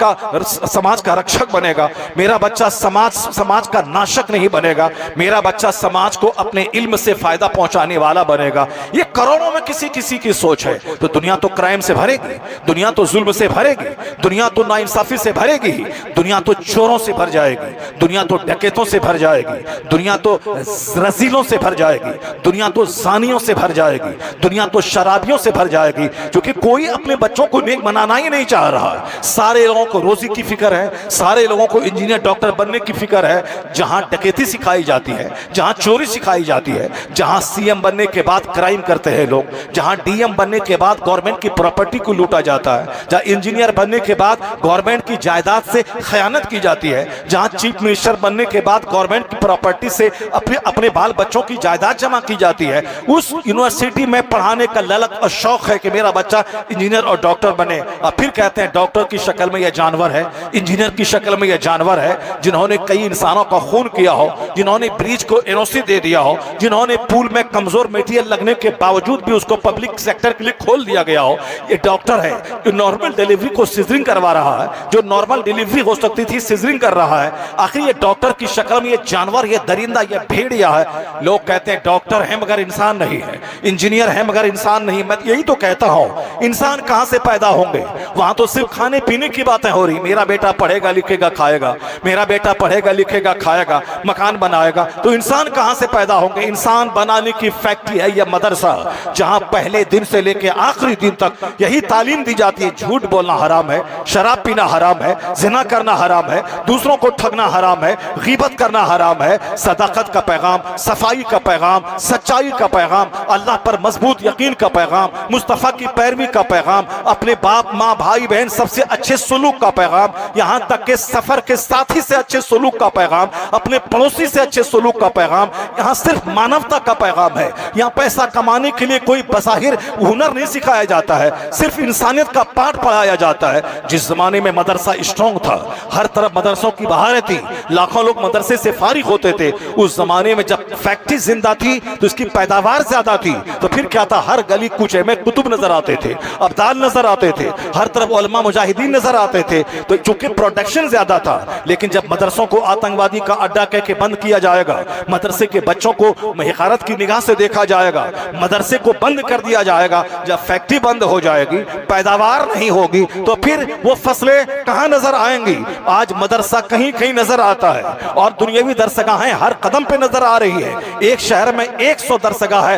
का रक्षक बनेगा, मेरा बच्चा समाज का नाशक नहीं बनेगा, मेरा बच्चा समाज को अपने इल्म से फायदा पहुंचाने वाला बनेगा। ये करोड़ों में किसी किसी की सोच है। तो दुनिया तो क्राइम से भरेगी, दुनिया तो जुल्म से भरेगी, दुनिया तो नाइंसाफी से भरेगी, दुनिया तो चोरों से भर जाएगी, दुनिया तो डकैतों से भर जाएगी, दुनिया तो रजीलों से भर जाएगी, दुनिया तो जानियों से भर जाएगी, दुनिया तो शराबियों से भर जाएगी, क्योंकि कोई अपने बच्चों को नेक बनाना ही नहीं चाह रहा है। सारे लोगों को रोजी की फिक्र है, सारे लोगों को इंजीनियर डॉक्टर बनने की फिक्र है। जहां डकैती सिखाई जाती है, जहां चोरी सिखाई जाती है, जहां सीएम बनने के बाद क्राइम करते हैं लोग, जहां डीएम बनने के बाद गवर्नमेंट की प्रॉपर्टी को लूटा जाता है, जहां इंजीनियर बनने के बाद गवर्नमेंट की जायदाद से खयानत की जाती है, जहां चीफ मिनिस्टर बनने के बाद गवर्नमेंट की प्रॉपर्टी से अपने बाल बच्चों की जायदाद जमा की जाती है, उस यूनिवर्सिटी में पढ़ाने का ललक और शौक है कि मेरा बच्चा इंजीनियर और डॉक्टर बने। और फिर कहते हैं डॉक्टर की शक्ल में यह जानवर है, इंजीनियर की शक्ल में यह जानवर है, जिन्होंने कई इंसानों का खून किया हो, जिन्होंने ब्रिज को एनओसी दे दिया हो, जिन्होंने पुल में कमजोर मटेरियल लगने के बावजूद भी उसको पब्लिक सेक्टर के लिए खोल दिया गया हो। ये डॉक्टर है जो नॉर्मल डिलीवरी को सिजरिंग करवा रहा है, जो नॉर्मल डिलीवरी हो सकती थी सिजरिंग कर रहा है। आखिर ये डॉक्टर की शक्ल में ये जानवर, ये दरिंदा, ये भेड़िया है। लोग कहते हैं डॉक्टर है मगर इंसान नहीं है, इंजीनियर है मगर इंसान नहीं। मैं यही तो कहता हूं, इंसान कहां से पैदा होंगे? वहां तो सिर्फ खाने पीने की बातें हो रही। मेरा बेटा पढ़ेगा लिखेगा खाएगा, मेरा बेटा पढ़ेगा लिखेगा खाएगा, मकान बनाएगा। तो इंसान कहां से पैदा होंगे? इंसान बनाने की फैक्ट्री है यह मदरसा, जहां पहले दिन से लेकर आखिरी दिन तक यही तालीम दी जाती है। झूठ बोलना हराम है, शराब पीना हराम है, जिना करना हराम है, दूसरों को ठगना हराम है, गीबत करना हराम है। सदाकत का पैगाम, सफाई का पैगाम, सच्चाई का पैगाम, अल्लाह पर मजबूत यकीन का पैगाम, मुस्तफा की पैरवी का पैगाम, अपने बाप माँ भाई बहन सबसे अच्छे सुलूक का पैगाम, यहां तक के सफर के साथी से अच्छे सुलूक का पैगाम, अपने पड़ोसी से अच्छे सुलूक का पैगाम। यहाँ सिर्फ मानवता का पैगाम है। यहाँ पैसा कमाने के लिए कोई बज़ाहिर हुनर नहीं सिखाया जाता है, सिर्फ इंसानियत का पाठ पढ़ाया जाता है। जिस जमाने में मदरसा स्ट्रॉन्ग था, हर तरफ मदरसों की बहारें थी, लाखों लोग मदरसे से फारिग होते थे। उस जमाने में जब फैक्ट्री जिंदा थी तो इसकी पैदावार ज्यादा थी। तो फिर क्या था, हर गली कूचे में कुतुब नजर आते थे, अब्दाल नजर आते थे, हर तरफ उलमा मुजाहिदीन नजर आते थे। तो चूंकि प्रोडक्शन ज्यादा था, लेकिन जब मदरसों को आतंकवादी का अड्डा कह के बंद किया जाएगा, मदरसे के बच्चों को हिकारत की निगाह से देखा जाएगा, मदरसे को बंद कर दिया जाएगा, जब फैक्ट्री बंद हो जाएगी, पैदावार नहीं होगी, तो फिर वो फसलें कहां नजर आएंगी? आज मदरसा कहीं कहीं नजर आता है और दुनियावी दरसगाहें हर कदम पे नजर आ रही है। एक शहर में 100 दरसगाह है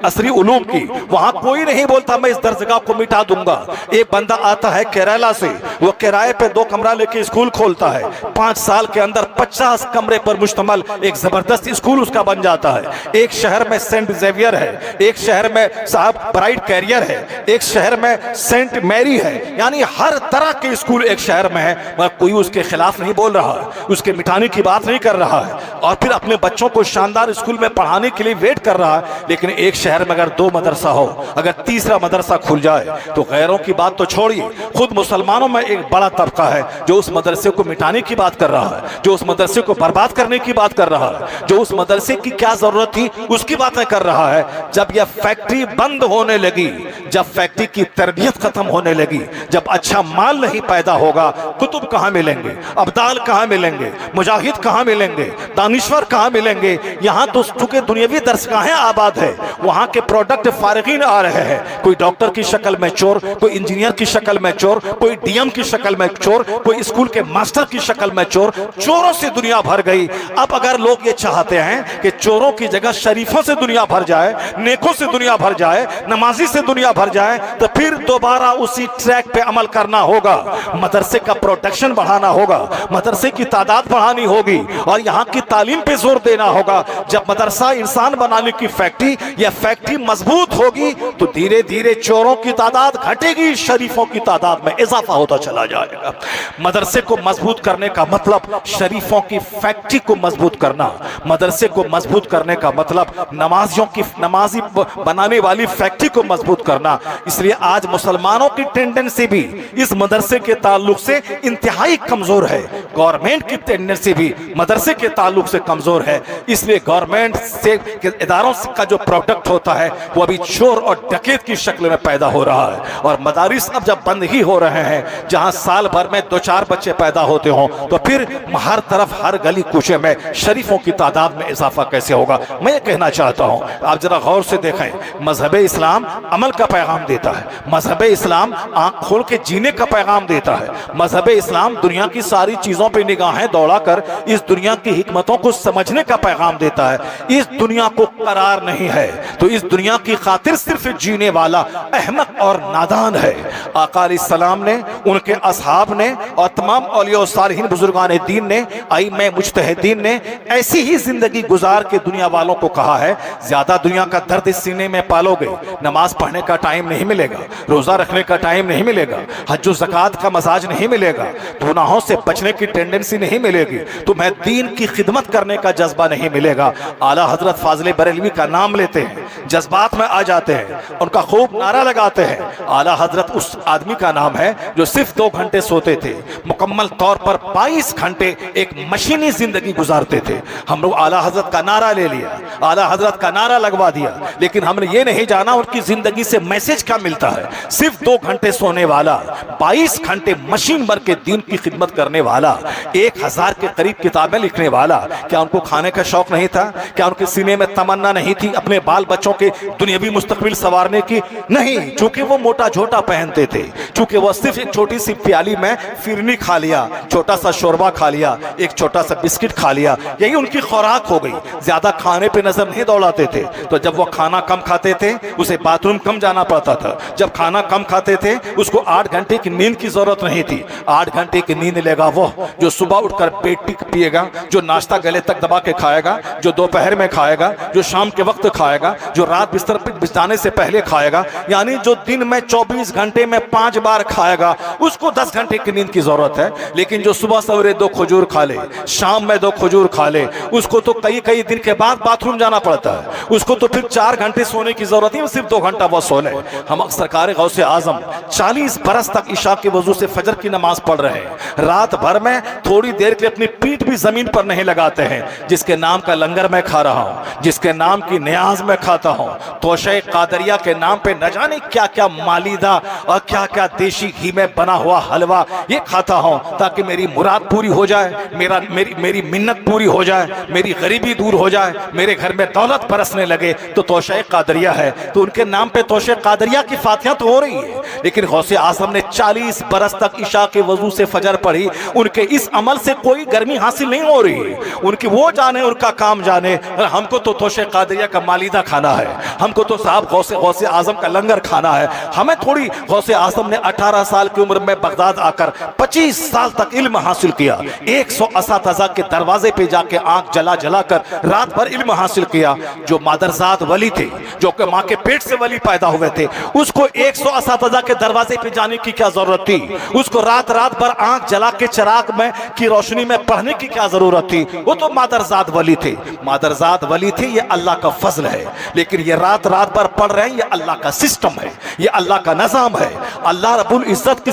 असरी उलूम की, वहां कोई नहीं बोलता मैं इस दरसगाह को मिटा दूंगा। एक बंदा आता है केरला से, वो किराए पे 2 कमरा लेके स्कूल खोलता है, 5 साल के अंदर 50 कमरे पर मुश्तमल एक जबरदस्त स्कूल उसका बन जाता है। एक शहर में सेंट जेवियर है, एक शहर में साहब ब्राइट कैरियर है, एक शहर में सेंट मैरी है। यानी हर तरह के स्कूल एक शहर में है, मगर कोई उसके खिलाफ नहीं बोल रहा है, उसके मिटाने की बात नहीं कर रहा है, और फिर अपने बच्चों को शानदार स्कूल में पढ़ाने के लिए वेट कर रहा है। लेकिन एक शहर में अगर 2 मदरसा हो, अगर तीसरा मदरसा खुल जाए तो गैरों की बात तो छोड़िए, खुद मुसलमानों में एक बड़ा तबका है जो उस मदरसे को मिटाने की बात कर रहा है, जो उस मदरसे को बर्बाद करने की बात कर रहा है, जो उस मदरसे की क्या जरूरत थी उसकी बातें कर रहा है। जब यह फैक्ट्री बंद होने लगी, जब फैक्ट्री की तरबियत खत्म होने लगी, जब अच्छा माल नहीं पैदा होगा, कुतुब कहां मिलेंगे, अब्दाल कहां मिलेंगे, मुजाहिद कहां मिलेंगे, दानिश्वर कहां मिलेंगे। यहां तो चूंकि दुनियावी दरसगाहें आबाद है, वहां के प्रोडक्ट फारिगीन आ रहे हैं, कोई डॉक्टर की शक्ल में चोर, कोई इंजीनियर की शक्ल में चोर, कोई डीएम की शक्ल में चोर, कोई स्कूल के मास्टर की शक्ल में चोर। चोरों से दुनिया भर गई। अब अगर लोग ये चाहते हैं कि चोरों की जगह शरीफों से दुनिया भर जाए, नेकों से दुनिया भर जाए, नमाजी से दुनिया भर जाए, तो फिर दोबारा उसी ट्रैक पे अमल करना होगा। मदरसे का प्रोडक्शन बढ़ाना होगा, मदरसे की तादाद बढ़ानी होगी और यहाँ की तालीम पे जोर देना होगा। जब मदरसा इंसान बनाने की फैक्ट्री या फैक्ट्री मजबूत होगी तो धीरे धीरे चोरों की तादाद घटेगी, शरीफों की तादाद में इजाफा होता चला जाएगा। मदरसे को मजबूत करने का मतलब शरीफों की फैक्ट्री को मजबूत करना, मदरसे को मजबूत करने का मतलब नमाजियों की नमाजी बनाने वाली फैक्ट्री को मजबूत करना। इसलिए आज मुसलमानों की टेंडेंसी भी इस मदरसे के ताल्लुक से इंतहाई कमजोर है, गवर्नमेंट की टेंडेंसी भी मदरसे के ताल्लुक से कमजोर है। इसलिए गवर्नमेंट से इदारों का जो प्रोडक्ट होता है वो अभी चोर और डकैत की शक्ल में पैदा हो रहा है। और मदारिस अब जब बंद ही हो रहे हैं, जहां साल भर में 2-4 बच्चे पैदा होते हों, तो फिर हर तरफ हर गली कूचे में शरीफों की तादाद में इजाफा कैसे होगा। मैं ये कहना चाहता हूं, आप जरा गौर से देखें, मजहब इस्लाम अमल का पैगाम देता है, मजहब इस्लाम आंख खोल के जीने का पैगाम देता है, मजहब इस्लाम दुनिया की सारी चीजों पर निगाहें दौड़ाकर इस दुनिया की हिकमतों को समझने का पैगाम देता है। इस दुनिया को करार नहीं है तो इस दुनिया की खातिर सिर्फ जीने वाला अहमक और नादान है। आका अलैहिस्सलाम ने, उनके असहाब ने और तमाम औलिया और सालिहीन बुजुर्गान दीन ने, आइम्मा मुज्तहिदीन ने ऐसी ही जिंदगी गुजार के दुनिया वालों को कहा है, ज्यादा दुनिया का दर्द इस सीने में पालोगे, नमाज पढ़ने का टाइम नहीं मिलेगा, रोजा रखने का टाइम नहीं मिलेगा, हज ज़कात का मजाज नहीं मिलेगा, गुनाहों से बचने की टेंडेंसी नहीं मिलेगी, तुम्हें दीन की खिदमत करने का जज्बा नहीं मिलेगा। आला हजरत फाजिल बरेलवी का नाम लेते हैं, जज्बात में आ जाते हैं, उनका खूब नारा लगाते हैं। आला हजरत उस आदमी का नाम है जो सिर्फ 2 घंटे सोते थे, मुकम्मल तौर पर 22 घंटे एक मशीनी जिंदगी गुजारते थे। हम लोग आला हजरत का नारा ले लिया, आला हजरत का नारा लगवा दिया, लेकिन हमने ये नहीं जाना उनकी जिंदगी से मैसेज क्या मिलता है। सिर्फ 2 घंटे सोने वाला, 22 घंटे मशीन भर के दीन की खिदमत करने वाला, 1000 के करीब किताबें लिखने वाला, क्या उनको खाने का शौक नहीं था? क्या उनके सीने में तमन्ना नहीं थी अपने बाल बच्चों के दुनियावी मुस्तकबिल संवारने की? नहीं, चूंकि वो मोटा झोटा पहनते थे, चूंकि वो सिर्फ एक छोटी सी प्याली में फिरनी खा लिया, छोटा सा शोरबा खा लिया, एक छोटा सा बिस्किट खा लिया, यही उनकी खुराक हो गई। ज्यादा खाने पे नजर नहीं दौड़ाते थे। तो जब वो खाना कम खाते थे उसे बाथरूम कम जाना पड़ता था। जब खाना कम खाते थे उसको 8 घंटे की नींद की जरूरत नहीं थी। 8 घंटे की नींद लेगा वो जो सुबह उठकर पेट पिएगा, जो नाश्ता गले तक दबा के खाएगा, जो दोपहर में खाएगा, जो शाम के वक्त खाएगा, जो रात बिस्तर पर बिछाने से पहले खाएगा, यानी जो दिन में 24 घंटे में 5 बार खाएगा, उसको 10 घंटे की नींद की जरूरत है। लेकिन जो सुबह सवेरे 2 खजूर खा ले, शाम में 2 खजूर खा ले, उसको तो कई दिन के बाद बाथरूम जाना पड़ता है। उसको तो फिर 4 घंटे सोने की जरूरत है, सिर्फ 2 घंटा वो सो ले। हम सरकार गौसे आजम 40 बरस तक इशा के वजू से फजर की नमाज पढ़ रहे हैं। रात भर में थोड़ी देर के लिए अपनी पीठ भी जमीन पर नहीं लगाते हैं। जिसके नाम का लंगर मैं खा रहा हूं, जिसके नाम की न्याज में खाता हूं, तोशे कादरिया के नाम पे न जाने क्या क्या मालिदा और क्या क्या देशी घी में बना हुआ हलवा ये खाता हूं, ताकि मेरी मुराद पूरी हो जाए, मेरी मिन्नत पूरी हो जाए, मेरी गरीबी दूर हो जाए, मेरे घर में दौलत बरसने लगे। तो तोशे कादरिया है, तो उनके नाम पे तोशे कादरिया की फातिहा तो हो रही है। लेकिन गौसे आजम ने 40 बरस तक इशा के वजू से फजर पढ़ी, उनके इस अमल से कोई गर्मी हासिल नहीं हो रही। उनकी वो जाने, उनका काम जाने। हमको तो तोशे कादरिया का मालिदा खाना है, हमको तो साहब गौसे आजम का लंगर खाना है। हमें थोड़ी गौसे आजम ने 18 साल की उम्र में बगदाद आकर 25 साल तक इल्म हासिल किया। 100 असातिज़ा के दरवाजे पे जाके आंख जला जला कर रात भर इल्म हासिल किया। जो मादरजात वली थे, जो कि माँ के पेट से वली पैदा हुए थे, उसको 100 असातिज़ा के दरवाजे पे जाने की क्या जरूरत थी? उसको रात भर आंख जला के चिराग में की रोशनी में पढ़ने की क्या जरूरत थी? वो तो मादरजात वली थे, मादरजात वली थे। ये अल्लाह का फजल है। लेकिन ये रात भर पढ़ रहे हैं, ये अल्लाह का सिस्टम है, ये अल्लाह का निजाम है। अल्लाह रब्बुल इज्जत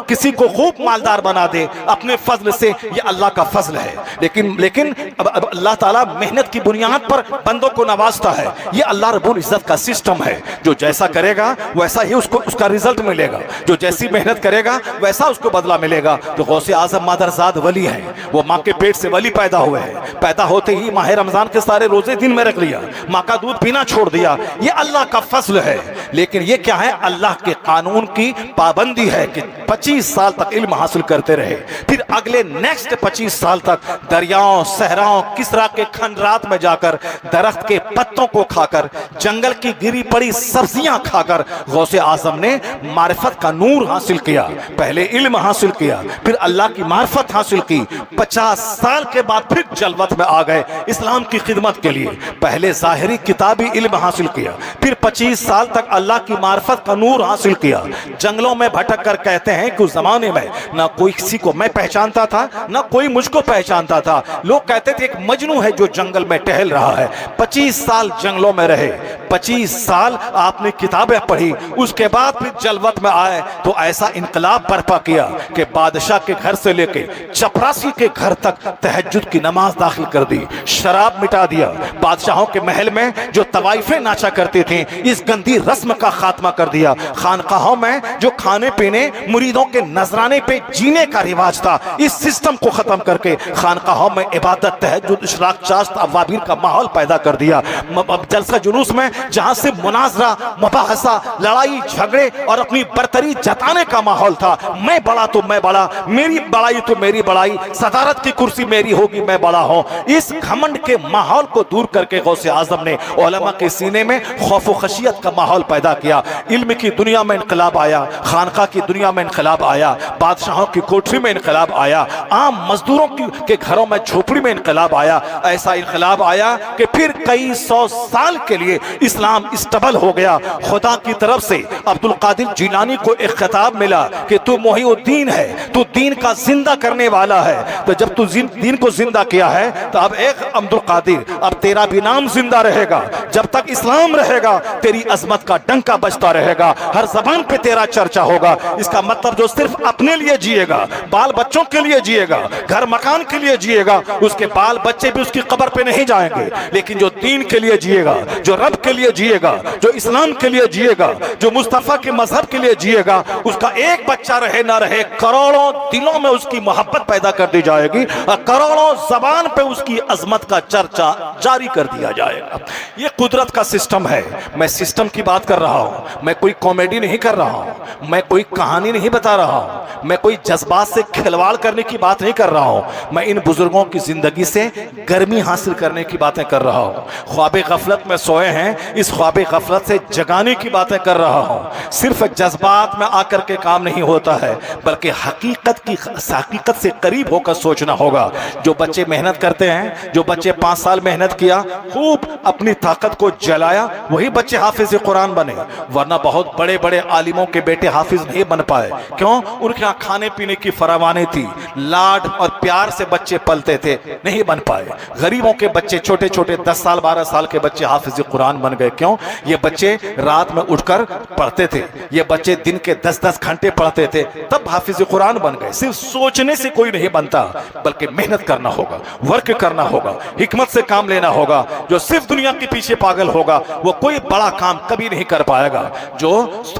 किसी को खूब मालदार बना दे अपने फजल से, ये अल्लाह का फजल है। लेकिन अब अल्लाह ताला मेहनत की बुनियाद पर बंदों को नवाजता है। ये अल्लाह रब्बुल इज्जत का सिस्टम है। जो जैसा करेगा वैसा ही उसको उसका रिजल्ट मिलेगा, जो जैसी मेहनत करेगा वैसा उसको बदला मिलेगा। तो गौसे आजम मादरजाद वली है, वो माँ के पेट से वली पैदा हुए हैं। पैदा होते ही माह रमजान के सारे रोजे दिन में रख लिया, माँ का दूध पीना छोड़ दिया। ये अल्लाह का फजल है। लेकिन ये क्या है? अल्लाह के कानून की पाबंदी है कि 25 साल तक इल्म हासिल करते रहे, फिर अगले नेक्स्ट 25 साल तक दरियाओं, सहराओं, किसरा के खंडरात में जाकर दरख्त के पत्तों को खाकर, जंगल की गिरी पड़ी सब्जियां खाकर गौसे आजम ने मारिफत का नूर हासिल किया। पहले इल्म हासिल किया, फिर अल्लाह की मारिफत हासिल की। 50 साल के बाद फिर जलवत में आ गए इस्लाम की खिदमत के लिए। पहले जाहिरी किताबी इल्म हासिल किया, फिर 25 साल तक अल्लाह की मारिफत का नूर हासिल किया। जंगलों में भटक कर कहते हैं कि उस जमाने में ना कोई किसी को मैं पहचानता था, ना कोई मुझको पहचानता था। लोग कहते थे एक मजनू है जो जंगल में टहल रहा है। 25 साल जंगलों में रहे, 25 साल आपने किताबें पढ़ी, उसके बाद फिर जलवत में आए तो ऐसा इनकलाब बर्पा किया कि बादशाह के घर से लेके चपरासी के घर तक तहज्जुद की नमाज दाखिल कर दी, शराब मिटा दिया। बादशाहों के महल में जो तवाइफें नाचा करती थी, इस गंदी रस्म का खात्मा कर दिया। खानकाहों में जो खाने पीने, मुरीदों के नजराने पे जीने का रिवाज था, इस सिस्टम को खत्म करके खानकाहों में इबादत, तहज्जुद, इशराक, चाश्त, अवाबीर का माहौल पैदा कर दिया। जलसा जुलूस में जहां से मुनाजरा, मुबाहसा, लड़ाई झगड़े और अपनी बरतरी जताने का माहौल था। मैं बड़ा तो मैं बड़ा, मेरी बड़ाई तो मेरी बड़ाई, सदारत की कुर्सी मेरी होगी, मैं बड़ा हूं। इस घमंड के माहौल को दूर करके गौसे आजम ने उलमा के सीने में खौफ व खशियत का माहौल पैदा किया। इल्म की दुनिया में इनकलाब आया, खानका की दुनिया में इनकलाब आया, बादशाहों की कोठरी में इनकलाब आया, आम मजदूरों के घरों में झोपड़ी में इनकलाब आया। ऐसा इनकलाब आया कि फिर कई 100 साल के लिए इस्लाम स्टेबल हो गया। खुदा की तरफ से अब्दुल कादिर जिलानी को एक खिताब मिला कि तू मुहीउद्दीन है, तू दीन का जिंदा करने वाला है। तो जब तू दीन को जिंदा किया है तो अब एक अब्दुल कादिर, अब तेरा भी नाम जिंदा रहेगा। जब तक इस्लाम रहेगा तेरी अजमत का डंका बजता रहेगा, हर जबान पे तेरा चर्चा होगा। इसका मतलब जो सिर्फ अपने लिए जिएगा, बाल बच्चों के लिए जिएगा, घर मकान के लिए जिएगा, उसके बाल बच्चे भी उसकी कब्र पे नहीं जाएंगे। लेकिन जो दीन के लिए जिएगा, जो रब के लिए जिएगा, जो इस्लाम के लिए जिएगा, जो मुस्तफा के मजहब के लिए जिएगा, उसका एक बच्चा रहे ना रहे, करोड़ों दिलों में उसकी मोहब्बत पैदा कर दी जाएगी और करोड़ों जबान पे उसकी अजमत का चर्चा जारी कर दिया जाएगा। ये कुदरत का सिस्टम है। मैं सिस्टम की बात कर रहा हूं, मैं कोई कॉमेडी नहीं कर रहा हूं, मैं कोई कहानी नहीं बता रहा हूं, मैं कोई जज्बात से खिलवाड़ करने की बात नहीं कर रहा हूं। मैं इन बुजुर्गों की जिंदगी से गर्मी हासिल करने की बातें कर रहा हूं। ख्वाबे गफलत में सोए हैं, इस ख्वाबे गफलत से जगाने की बातें कर रहा हूं। सिर्फ जज्बात में आकर के काम नहीं होता है, बल्कि हकीकत से करीब होकर सोचना होगा। जो बच्चे मेहनत करते हैं, जो बच्चे 5 साल मेहनत किया, खूब अपनी ताकत को जलाया, वही बच्चे हाफिज कुरान बने। वरना बहुत बड़े बड़े आलिमों के बेटे हाफिज नहीं बन पाए। क्यों? उनके यहाँ खाने पीने की फरावानी थी, लाड और प्यार से बच्चे पलते थे, नहीं बन पाए। गरीबों के बच्चे, छोटे छोटे 10 साल 12 साल के बच्चे हाफिज कुरान बन गए। क्यों? ये बच्चे रात में उठकर पढ़ते थे, ये बच्चे दिन के 10-10 घंटे पढ़ते थे, तब हाफिज कुरान बन गए। सिर्फ सोचने से कोई नहीं बनता, बल्कि मेहनत करना होगा, वर्क करना होगा, हिकमत से काम लेना होगा। जो सिर्फ दुनिया के पीछे पागल होगा वो कोई बड़ा काम कभी नहीं कर पाएगा। जो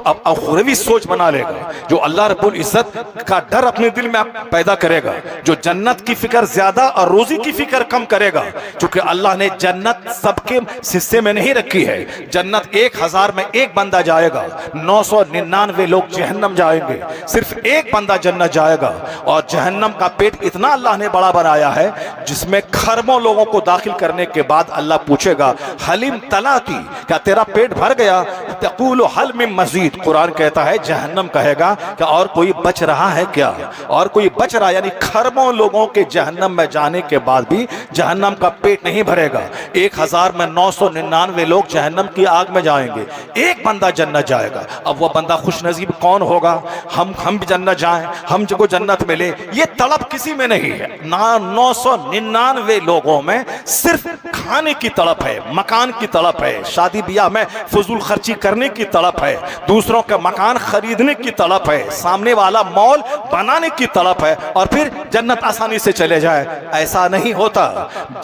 अब अखरवी सोच बना लेगा, जो अल्लाह रब्बुल इज्जत का डर अपने दिल में पैदा करेगा, जो जन्नत की फिक्र ज्यादा और रोजी की फिक्र कम करेगा। क्योंकि अल्लाह ने जन्नत सबके हिस्से में नहीं रखी है। जन्नत 1000 में एक बंदा जाएगा, 999 लोग जहन्नम जाएंगे, सिर्फ एक बंदा जन्नत जाएगा। और जहन्नम का पेट इतना अल्लाह ने बड़ा बनाया है जिसमें खरबों लोगों को दाखिल करने के बाद अल्लाह पूछेगा, हलिम तलाती, क्या तेरा पेट भर गया? तक़ूलु हल मिन मज़ीद। कुरान कहता है, जहन्नम कहेगा कि और कोई बच रहा है क्या? और कोई बच रहा? यानी खरबों लोगों के जहन्नम में जाने के बाद भी जहन्नम का पेट नहीं भरेगा। 1000 में 999 लोग जहन्नम की आग में जाएंगे, एक बंदा जन्नत जाएगा। अब वह बंदा खुशनसीब कौन होगा? हम भी जन्नत जाएं, हम को जन्नत मिले, ये तड़प किसी में नहीं है। 999 लोगों में सिर्फ खाने की तड़प है, मकान की तड़प है, शादी ब्याह में फजूल खर्ची करने की तड़प है, दूसरों का मकान खरीदने की तड़प है, सामने वाला मॉल बनाने की तड़प है, और फिर जन्नत आसानी से चले जाए। ऐसा नहीं होता।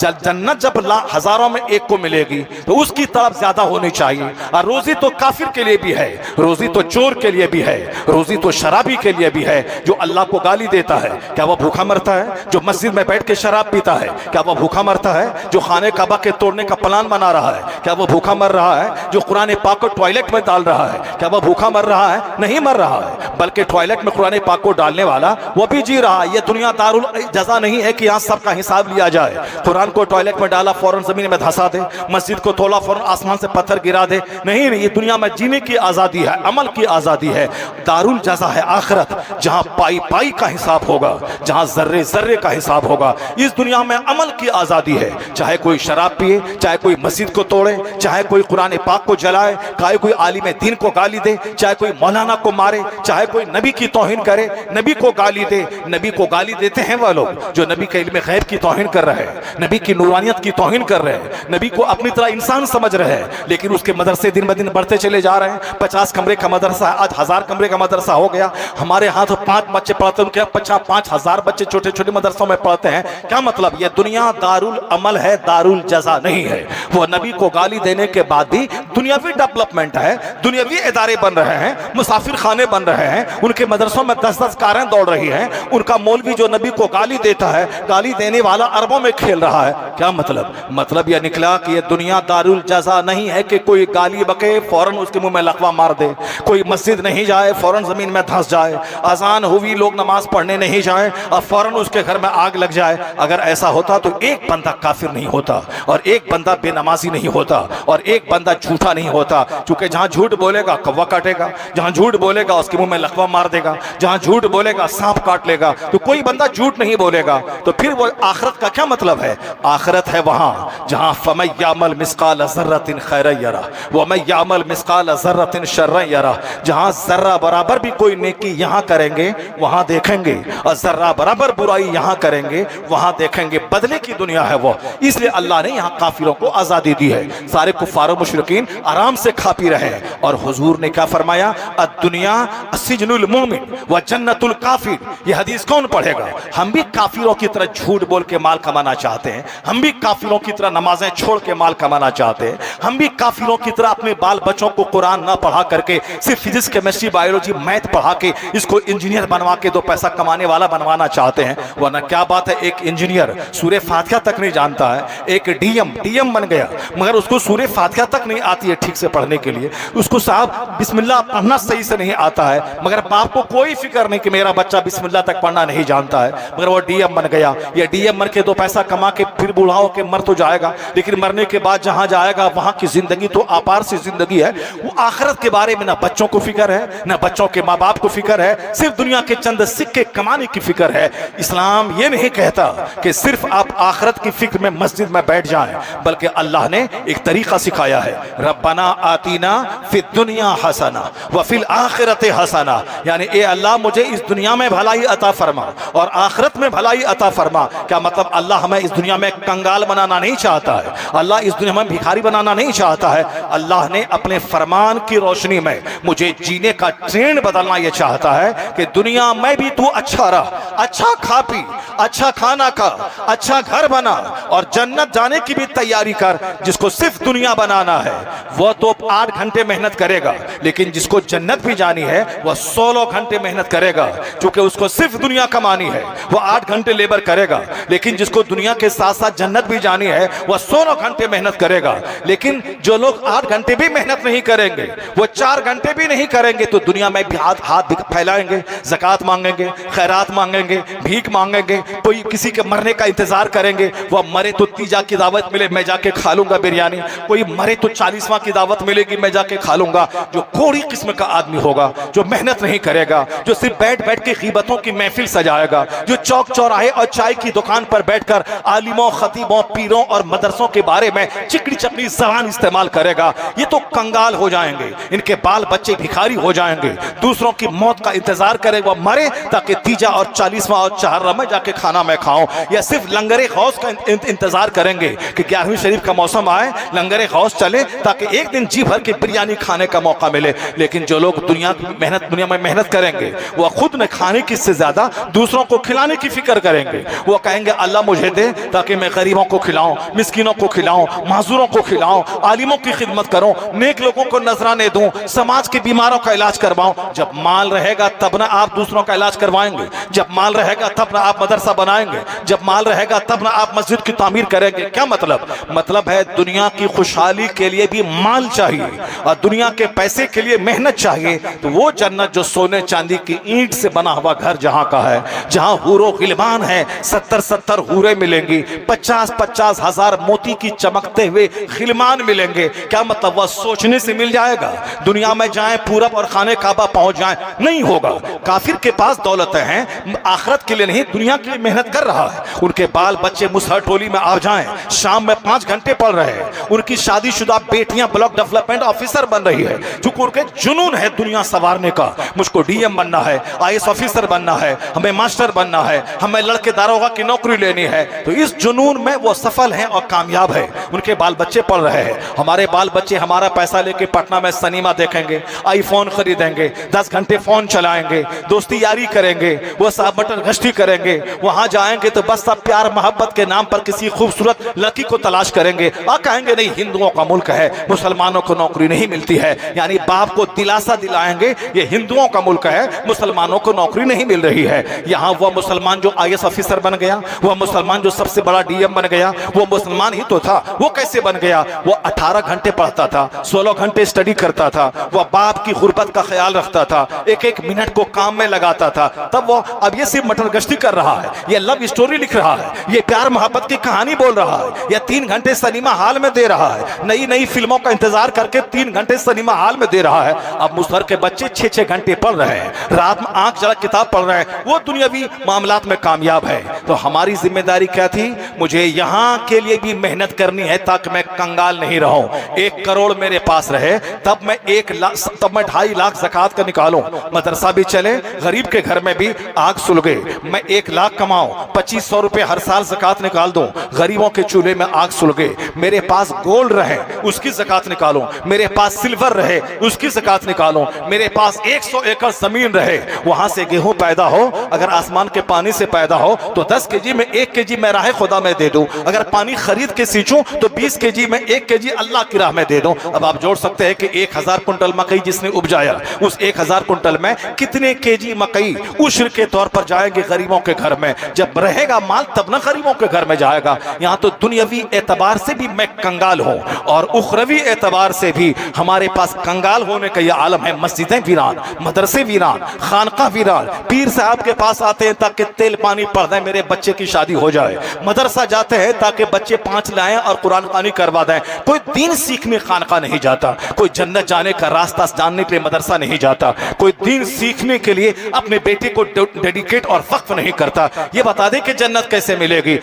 जन्नत जब हजारों में एक को मिलेगी तो उसकी तड़प ज्यादा होनी चाहिए। और रोजी तो काफिर के लिए भी है, रोजी तो चोर के लिए भी है, रोजी तो शराबी के लिए भी है। जो अल्लाह को गाली देता है, क्या वह भूखा मरता है? जो मस्जिद में बैठ के शराब पीता है, क्या वह भूखा मरता है? जो खाने काबा के तोड़ने का प्लान बना रहा है, क्या वह भूखा मर रहा है? जो कुरान पाक को टॉयलेट में डाल रहा है, क्या वह भूखा मर रहा है? नहीं मर रहा है, बल्कि टॉयलेट में कुरान पाक को डालने वाला वो भी जी रहा है। यह दुनिया दारुल जज़ा नहीं है कि यहाँ सबका हिसाब लिया जाए। कुरान को टॉयलेट में डाला, फौरन जमीन में धंसा दे, मस्जिद को तोला, फौरन आसमान से पत्थर गिरा दे। नहीं, ये दुनिया में जीने की आजादी है, अमल की आजादी है। दारुल जज़ा है आखिरत, जहां पाई पाई का हिसाब होगा, जहां जर्रे जर्रे का हिसाब होगा। इस दुनिया में अमल की आजादी है। चाहे कोई शराब पिए, चाहे कोई मस्जिद को तोड़े, चाहे कोई कुरान पाक को जलाए, चाहे कोई आलिम दीन को गाली दे, चाहे कोई मौलाना को मारे, चाहे कोई नबी की तौहीन करे, नबी को गाली दे। नबी को गाली देते हैं वह लोग जो नबी के इल्म गैब की तौहीन कर रहे हैं, नबी की नूरानियत की तौहीन कर रहे हैं, नबी को अपनी तरह इंसान समझ रहे हैं। लेकिन उसके मदरसे दिन ब दिन बढ़ते चले जा रहे हैं। 50 कमरे का मदरसा आज 1000 कमरे का मदरसा हो गया। हमारे यहाँ तो 5 बच्चे पढ़ते हैं, उनके 5000 बच्चे छोटे छोटे मदरसों में पढ़ते हैं। क्या मतलब? ये दुनिया दारुल अमल है, दारुल जज़ा नहीं है। वो नबी को गाली देने के बाद भी दुनियावी डेवलपमेंट है, दुनियावी इदारे बन रहे हैं, मुसाफिर खाने बन रहे हैं, उनके मदरसों में 10-10 कारें दौड़ रही हैं। उनका मौलवी जो नबी को गाली देता है, गाली देने वाला अरबों में खेल रहा है। क्या मतलब? मतलब यह निकला कि यह दुनिया दारुल जज़ा नहीं है कि कोई गाली बके फौरन उसके मुंह में लकवा मार दे, कोई मस्जिद नहीं जाए फौरन जमीन में धंस जाए, अजान हुई लोग नमाज पढ़ने नहीं जाए और फौरन उसके घर में आग लग जाए। अगर ऐसा होता तो एक बंदा काफिर नहीं होता, और एक बंदा बेनमाजी नहीं होता, और एक बंदा झूठा नहीं होता। क्योंकि जहां झूठ बोलेगा कौवा काटेगा, जहां झूठ बोलेगा उसके मुंह में लकवा मार देगा, जहां झूठ बोलेगा सांप काट लेगा। तो कोई बंदा झूठ नहीं बोलेगा। तो फिर वो आखिरत का क्या मतलब है? आखिरत है वहां जहां फमन यामल मिस्काल ज़र्रतिन खैरन यरा व मन यामल मिस्काल ज़र्रतिन शर्रन यरा। जहां जर्रा बराबर भी कोई नेकी यहां करेंगे वहां देखेंगे, और जर्रा बराबर बुराई यहां करेंगे वहां देखेंगे। बदले की दुनिया है वो। इसलिए अल्लाह ने यहां काफिरों को आजादी दी है। सारे कुफार और मुशरिकीन आराम से खा पी रहे हैं। और हुजूर ने क्या फरमाया? दुनिया सिजनुल मोमिन व जन्नतुल काफिर। ये हदीस कौन पढ़ेगा? हम भी काफिरों की तरह झूठ बोल के माल कमाना चाहते हैं, हम भी काफिरों की तरह नमाजें छोड़ के माल कमाना चाहते हैं, हम भी काफिरों की तरह अपने बाल बच्चों को कुरान ना पढ़ा करके सिर्फ फिजिक्स केमिस्ट्री बायोलॉजी मैथ पढ़ा के इसको इंजीनियर बनवा के 2 पैसा कमाने वाला बनवाना चाहते हैं। वरना क्या बात है, एक इंजीनियर सूरह फातिहा तक नहीं जानता है, एक डीएम बन गया मगर उसको सूरह फातिहा तक नहीं आती है ठीक से पढ़ने के लिए, उसको साहब बिस्मिल्लाह पढ़ना सही से नहीं आता है, मगर बाप को कोई फिक्र नहीं कि मेरा बच्चा बिस्मिल्लाह तक पढ़ना नहीं जानता है, मगर वो डीएम बन गया। ये डीएम बन के 2 पैसा कमा के फिर बूढ़ा होके मर तो जाएगा, लेकिन मरने के बाद जहां जाएगा वहां की जिंदगी तो अपार सी जिंदगी है। वो आखिरत के बारे में ना बच्चों को फिक्र है, ना बच्चों के माँ बाप को फिक्र है, सिर्फ दुनिया के चंद सिक्के कमाने की फिक्र है। इस्लाम ये नहीं कहता कि सिर्फ आप आखिरत की फिक्र में मस्जिद में बैठ जाएं, बल्कि अल्लाह ने एक तरीका सिखाया है। रब्बना आतीना फिद दुनिया हसना व फिल आखिरत हसना, यानी ए अल्लाह मुझे इस दुनिया में भलाई अता फरमा और आखिरत में भलाई अता फरमा। क्या मतलब? अल्लाह हमें इस दुनिया में कंगाल बनाना नहीं चाहता है, अल्लाह इस दुनिया में भिखारी बनाना नहीं चाहता है। अल्लाह ने अपने फरमान की रोशनी में मुझे जीने का ट्रेंड बदलना यह चाहता है कि दुनिया में भी तू अच्छा रह, अच्छा खा पी, अच्छा खाना खा, अच्छा घर बना और जन्नत जाने की भी तैयारी कर। जिसको सिर्फ दुनिया बनाना है वह तो 8 घंटे मेहनत करेगा, लेकिन जिसको जन्नत भी जानी है वह 16 घंटे मेहनत करेगा। क्योंकि उसको सिर्फ दुनिया कमानी है वह 8 घंटे लेबर करेगा, लेकिन जिसको दुनिया के साथ साथ जन्नत भी जानी है वह 16 घंटे मेहनत करेगा। लेकिन जो लोग 8 घंटे भी मेहनत नहीं करेंगे, वो 4 घंटे भी नहीं करेंगे, तो दुनिया में भी हाथ फैलाएंगे, ज़कात मांगेंगे, खैरात मांगेंगे, भीख मांगेंगे, कोई किसी के मरने का इंतजार करेंगे। वह मरे तो तीजा की दावत मिले मैं जाके खा लूंगा बिरयानी, कोई मरे तो 40वां की दावत मिलेगी मैं जाके खा लूंगा। जो कोड़ी किस्म का आदमी होगा, जो मेहनत मेहनत नहीं करेगा, जो सिर्फ बैठ बैठ के गीबतों की महफिल सजाएगा, जो चौक चौराहे और चाय की दुकान पर बैठकर आलिमों, खतीबों, पीरों और मदरसों के बारे में चिकनी चपनी जबान इस्तेमाल करेगा, ये तो कंगाल हो जाएंगे, इनके बाल बच्चे भिखारी हो जाएंगे, दूसरों की मौत का इंतजार करेगा मरे ताकि तीजा और 40वां और चहारा में जाके खाना मैं खाऊं, या सिर्फ लंगरे खौस का इंतजार करेंगे कि 11वीं शरीफ का मौसम आए, लंगरे खौस चले ताकि एक दिन जी भर के बिरयानी खाने का मौका मिले। लेकिन जो लोग दुनिया में मेहनत करेंगे वह खुद न खाने की से ज्यादा दूसरों को खिलाने की फिक्र करेंगे। वो कहेंगे अल्लाह मुझे दे ताकि मैं गरीबों को खिलाऊं, मिस्किनों को खिलाऊं, माजूरों को खिलाऊं, आलिमों की खिदमत करूं, नेक लोगों को नजराने दूं, समाज के बीमारों का इलाज करवाऊं। जब माल रहेगा तब ना आप दूसरों का इलाज करवाएंगे, जब माल रहेगा तब ना आप मदरसा बनाएंगे, जब माल रहेगा तब ना आप मस्जिद की तामीर करेंगे। क्या मतलब है दुनिया की खुशहाली के लिए भी माल चाहिए और दुनिया के पैसे के लिए मेहनत चाहिए। तो वो जन्नत जो सोने चांदी की ईंट से बना हुआ घर जहां का है, जहां हूरो गिलमान है, 70 हूरे मिलेंगी, 50 हजार मोती की चमकते हुए गिलमान मिलेंगे। क्या मतलब वह सोचने से मिल जाएगा? दुनिया में जाएं पूरब और खाने काबा पहुंच जाएं, नहीं होगा। काफिर के पास दौलतें हैं, आखिरत के लिए नहीं दुनिया के लिए मेहनत कर रहा है। उनके बाल बच्चे मुसहर टोली में आ जाएं, शाम में 5 घंटे पढ़ रहे हैं, उनकी शादीशुदा बेटियां ब्लॉक डेवलपमेंट ऑफिसर बन रही है, चूंकि उनके जुनून है दुनिया संवारने का। मुझको डीएम बनना है, आईएएस ऑफिसर बनना है, हमें मास्टर बनना है, हमें लड़के दारोगा की नौकरी लेनी है। तो इस जुनून में वो सफल हैं और कामयाब है। उनके बाल बच्चे पढ़ रहे हैं। हमारे बाल बच्चे हमारा पैसा लेके पटना में सिनेमा देखेंगे, आईफोन खरीदेंगे, 10 घंटे फोन चलाएंगे, दोस्ती यारी करेंगे, वो साहब मटन गश्ती करेंगे। वहां जाएंगे तो बस सब प्यार मोहब्बत के नाम पर किसी खूबसूरत लड़की को तलाश करेंगे और कहेंगे नहीं हिंदुओं का मुल्क है, मुसलमानों को नौकरी नहीं मिलती है। यानी बाप को दिलासा दिलाएंगे ये हिंदुओं का मुल्क है, मुसलमानों को नौकरी नहीं मिल रही है। यहाँ वह मुसलमान जो आईएएस ऑफिसर बन गया, वह मुसलमान जो सबसे बड़ा डीएम बन गया, वो मुसलमान ही तो था। वो कैसे बन गया? वो 18 घंटे पढ़ता था, 16 घंटे स्टडी करता था, वह बाप की गुर्बत का ख्याल रखता था, एक एक मिनट को काम में लगाता था। तब वो अब ये सिर्फ मटन गश्ती कर रहा है, ये लव स्टोरी लिख रहा है, ये प्यार मोहब्बत की कहानी बोल रहा है, या 3 घंटे सिनेमा हॉल में दे रहा है, नई नई फिल्मों का इंतजार करके 3 घंटे सिनेमा हॉल में दे रहा है। अब मुसहर के बच्चे 6-6 घंटे पढ़ रहे हैं, रात में आंख जला किताब पढ़ रहे हैं, वो दुनियावी मामलात में कामयाब है। तो हमारी जिम्मेदारी क्या थी? मुझे यहाँ के लिए भी मेहनत करनी है ताकि मैं कंगाल नहीं रहूं। 1 करोड़ मेरे पास रहे तब मैं 2.5 लाख ज़कात का निकालूं, मदरसा भी चले, गरीब के घर में भी आग सुलगे। मैं 1 लाख कमाऊं, 2500 रुपए हर साल ज़कात निकाल दूं, गरीबों के चूल्हे में आग सुलगे। मेरे पास गोल्ड रहे उसकी ज़कात निकालूं, मेरे पास सिल्वर रहे उसकी ज़कात निकालूं, मेरे पास 100 एकड़ जमीन रहे, वहां से गेहूं पैदा हो, अगर आसमान के पानी से पैदा हो तो 10 केजी में 1 केजी मैं राह खुदा में दे दूं, अगर पानी खरीद के सींचूं तो 20 केजी में 1 केजी अल्लाह की राह में दे दूं। अब आप जोड़ सकते हैं कि 1000 कुंटल मकई जिसने उपजाया, उस 1000 कुंटल में कितने केजी मकई उश्र के तौर पर जाएंगे गरीबों के घर में। जब रहेगा माल तब ना गरीबों के घर में जाएगा। यहाँ तो दुनियावी एतबार से भी मैं कंगाल हूँ और उखरवी एतबार से भी हमारे पास कंगाल होने का यह आलम है। मस्जिदें वीरान, मदरसे वीरान, खानका वीरान, पीर साहब के पास आते हैं ताकि तेल पानी पढ़ दें, मेरे बच्चे की शादी हो जाए, मदरसा जाते हैं ताकि बच्चे 5 लाएं और कुरान खानी करवा दें। कोई दीन सीखने खानका नहीं जाता, कोई जन्नत जाने का रास्ता जानने के लिए मदरसा नहीं जाता, कोई दीन सीखने के लिए अपने बेटे को डेडिकेट और वक्फ नहीं करता। ये बता दे कि जन्नत कैसे मिलेगी?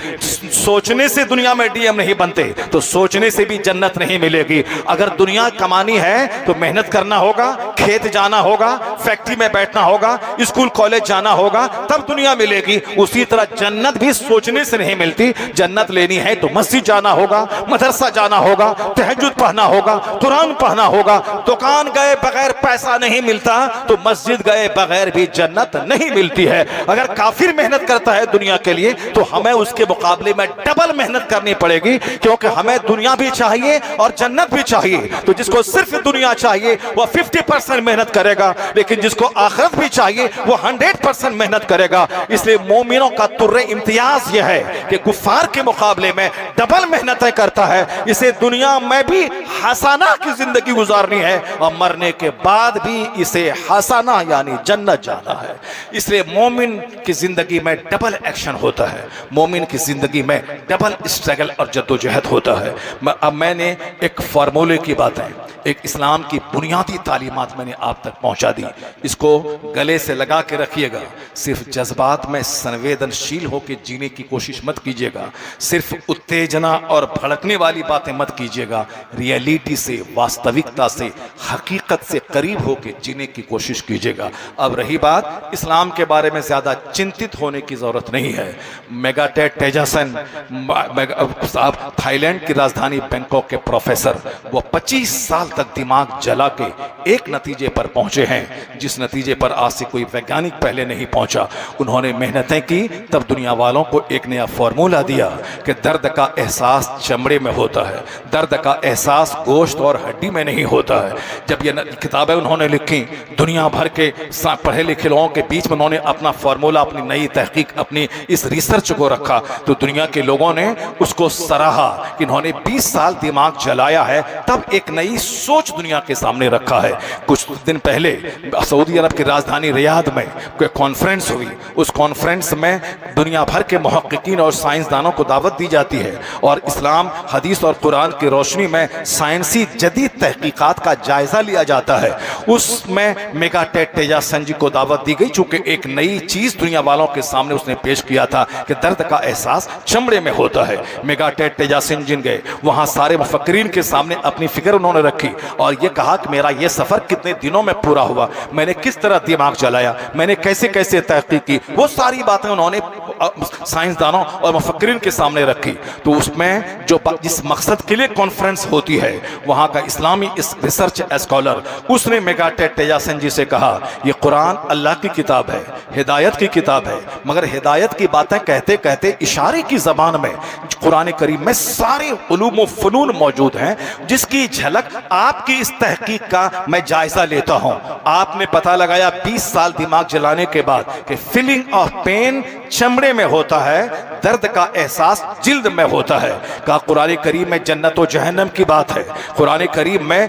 सोचने से दुनिया में डीएम नहीं बनते तो सोचने से भी जन्नत नहीं मिलेगी। अगर दुनिया कमानी है तो मेहनत करना होगा, खेत जाना होगा, फैक्ट्री में बैठना होगा, स्कूल कॉलेज जाना होगा, तब दुनिया मिलेगी। उसी तरह जन्नत भी सोचने से नहीं मिलती। जन्नत लेनी है तो मस्जिद जाना होगा, मदरसा जाना होगा, तहज्जुद पढ़ना होगा, कुरान पढ़ना होगा। दुकान गए बगैर पैसा नहीं मिलता तो मस्जिद गए बगैर भी जन्नत नहीं मिलती है। अगर काफिर मेहनत करता है दुनिया के लिए तो हमें उसके मुकाबले में डबल मेहनत करनी पड़ेगी, क्योंकि हमें दुनिया भी चाहिए और जन्नत भी चाहिए। तो जिसको सिर्फ दुनिया चाहिए वह 50% मेहनत करेगा, लेकिन जिसको आखिरत भी चाहिए वो 100% मेहनत करेगा। इसलिए मोमिनों का तुर्रे इम्तियाज यह है कि कुफार के मुकाबले में डबल मेहनतें करता है। इसे दुनिया में भी हसाना की जिंदगी गुजारनी है और मरने के बाद भी इसे हसाना यानी जन्नत जाना है। इसलिए मोमिन की जिंदगी में डबल एक्शन होता है, मोमिन की जिंदगी में डबल स्ट्रगल और जद्दोजहद होता है। अब मैंने एक फार्मूले की बातें, एक इस्लाम की बुनियादी तालीमात में मैंने आप तक पहुंचा दी। इसको गले से लगा के रखिएगा। सिर्फ जज्बात में संवेदनशील होकर जीने की कोशिश मत कीजिएगा, सिर्फ उत्तेजना और भड़कने वाली बातें मत कीजिएगा। रियलिटी से, वास्तविकता से, हकीकत से करीब होकर जीने की कोशिश कीजिएगा। अब रही बात, इस्लाम के बारे में ज्यादा चिंतित होने की जरूरत नहीं है। मेगाटेट तेजासन साहब थाईलैंड की राजधानी बैंकॉक के प्रोफेसर, वो 25 साल तक दिमाग जला के एक नतीजे पर पहुंचे हैं जिस नतीजे पर आज से कोई वैज्ञानिक पहले नहीं पहुंचा। उन्होंने मेहनतें की, तब दुनिया वालों को एक नया फॉर्मूला दिया कि दर्द का एहसास चमड़े में होता है, दर्द का एहसास गोश्त और हड्डी में नहीं होता है। जब ये किताबें उन्होंने लिखी, दुनिया भर के पढ़े लिखे लोगों के बीच में उन्होंने अपना फॉर्मूला, अपनी नई तहकीक, अपनी इस रिसर्च को रखा, तो दुनिया के लोगों ने उसको सराहा कि इन्होंने 20 साल दिमाग जलाया है, तब एक नई सोच दुनिया के सामने रखा है। कुछ दिन पहले सऊदी अरब की राजधानी रियाद में कोई कॉन्फ्रेंस हुई। उस कॉन्फ्रेंस में दुनिया भर के मुहक्किकीन और साइंसदानों को दावत दी जाती है और इस्लाम, हदीस और कुरान की रोशनी में साइंसी जदीद तहकीकात का जायजा लिया जाता है। उसमें मेगाटेट तेजासन जी को दावत दी गई, चूंकि एक नई चीज दुनिया वालों के सामने उसने पेश किया था कि दर्द का एहसास चमड़े में होता है। मेगाटेट तेजासन जी गए, वहां सारे मुफक्किरीन के सामने अपनी फिक्र उन्होंने रखी और ये कहा कि मेरा ये सफर कितने दिनों में पूरा हुआ, मैंने किस तरह दिमाग चलाया, मैंने कैसे कैसे तहकीक की, वो सारी बातें उन्होंने साइंसदानों और मुफक्किरीन के सामने रखी। तो उसमें जो जिस मकसद के लिए कॉन्फ्रेंस होती है, वहां का इस्लामी इस रिसर्च स्कॉलर, उसने मेगाटेट तेजासन जी से कहा, ये कुरान अल्लाह की किताब है, हिदायत की किताब है, मगर हिदायत की बातें कहते कहते इशारे की जबान में कुरान करीम में सारे उलूम व फनून मौजूद हैं, जिसकी झलक आपकी इस तहकीक का मैं जायजा लेता हूं। आपने पता लगाया 20 साल दिमाग जलाने के बाद कि फीलिंग ऑफ पेन चमड़े में होता है, दर्द का एहसास जिल्द में होता है। कहा कुरान करीम में जन्नत और जहन्नम की बात है, कुरान करीम में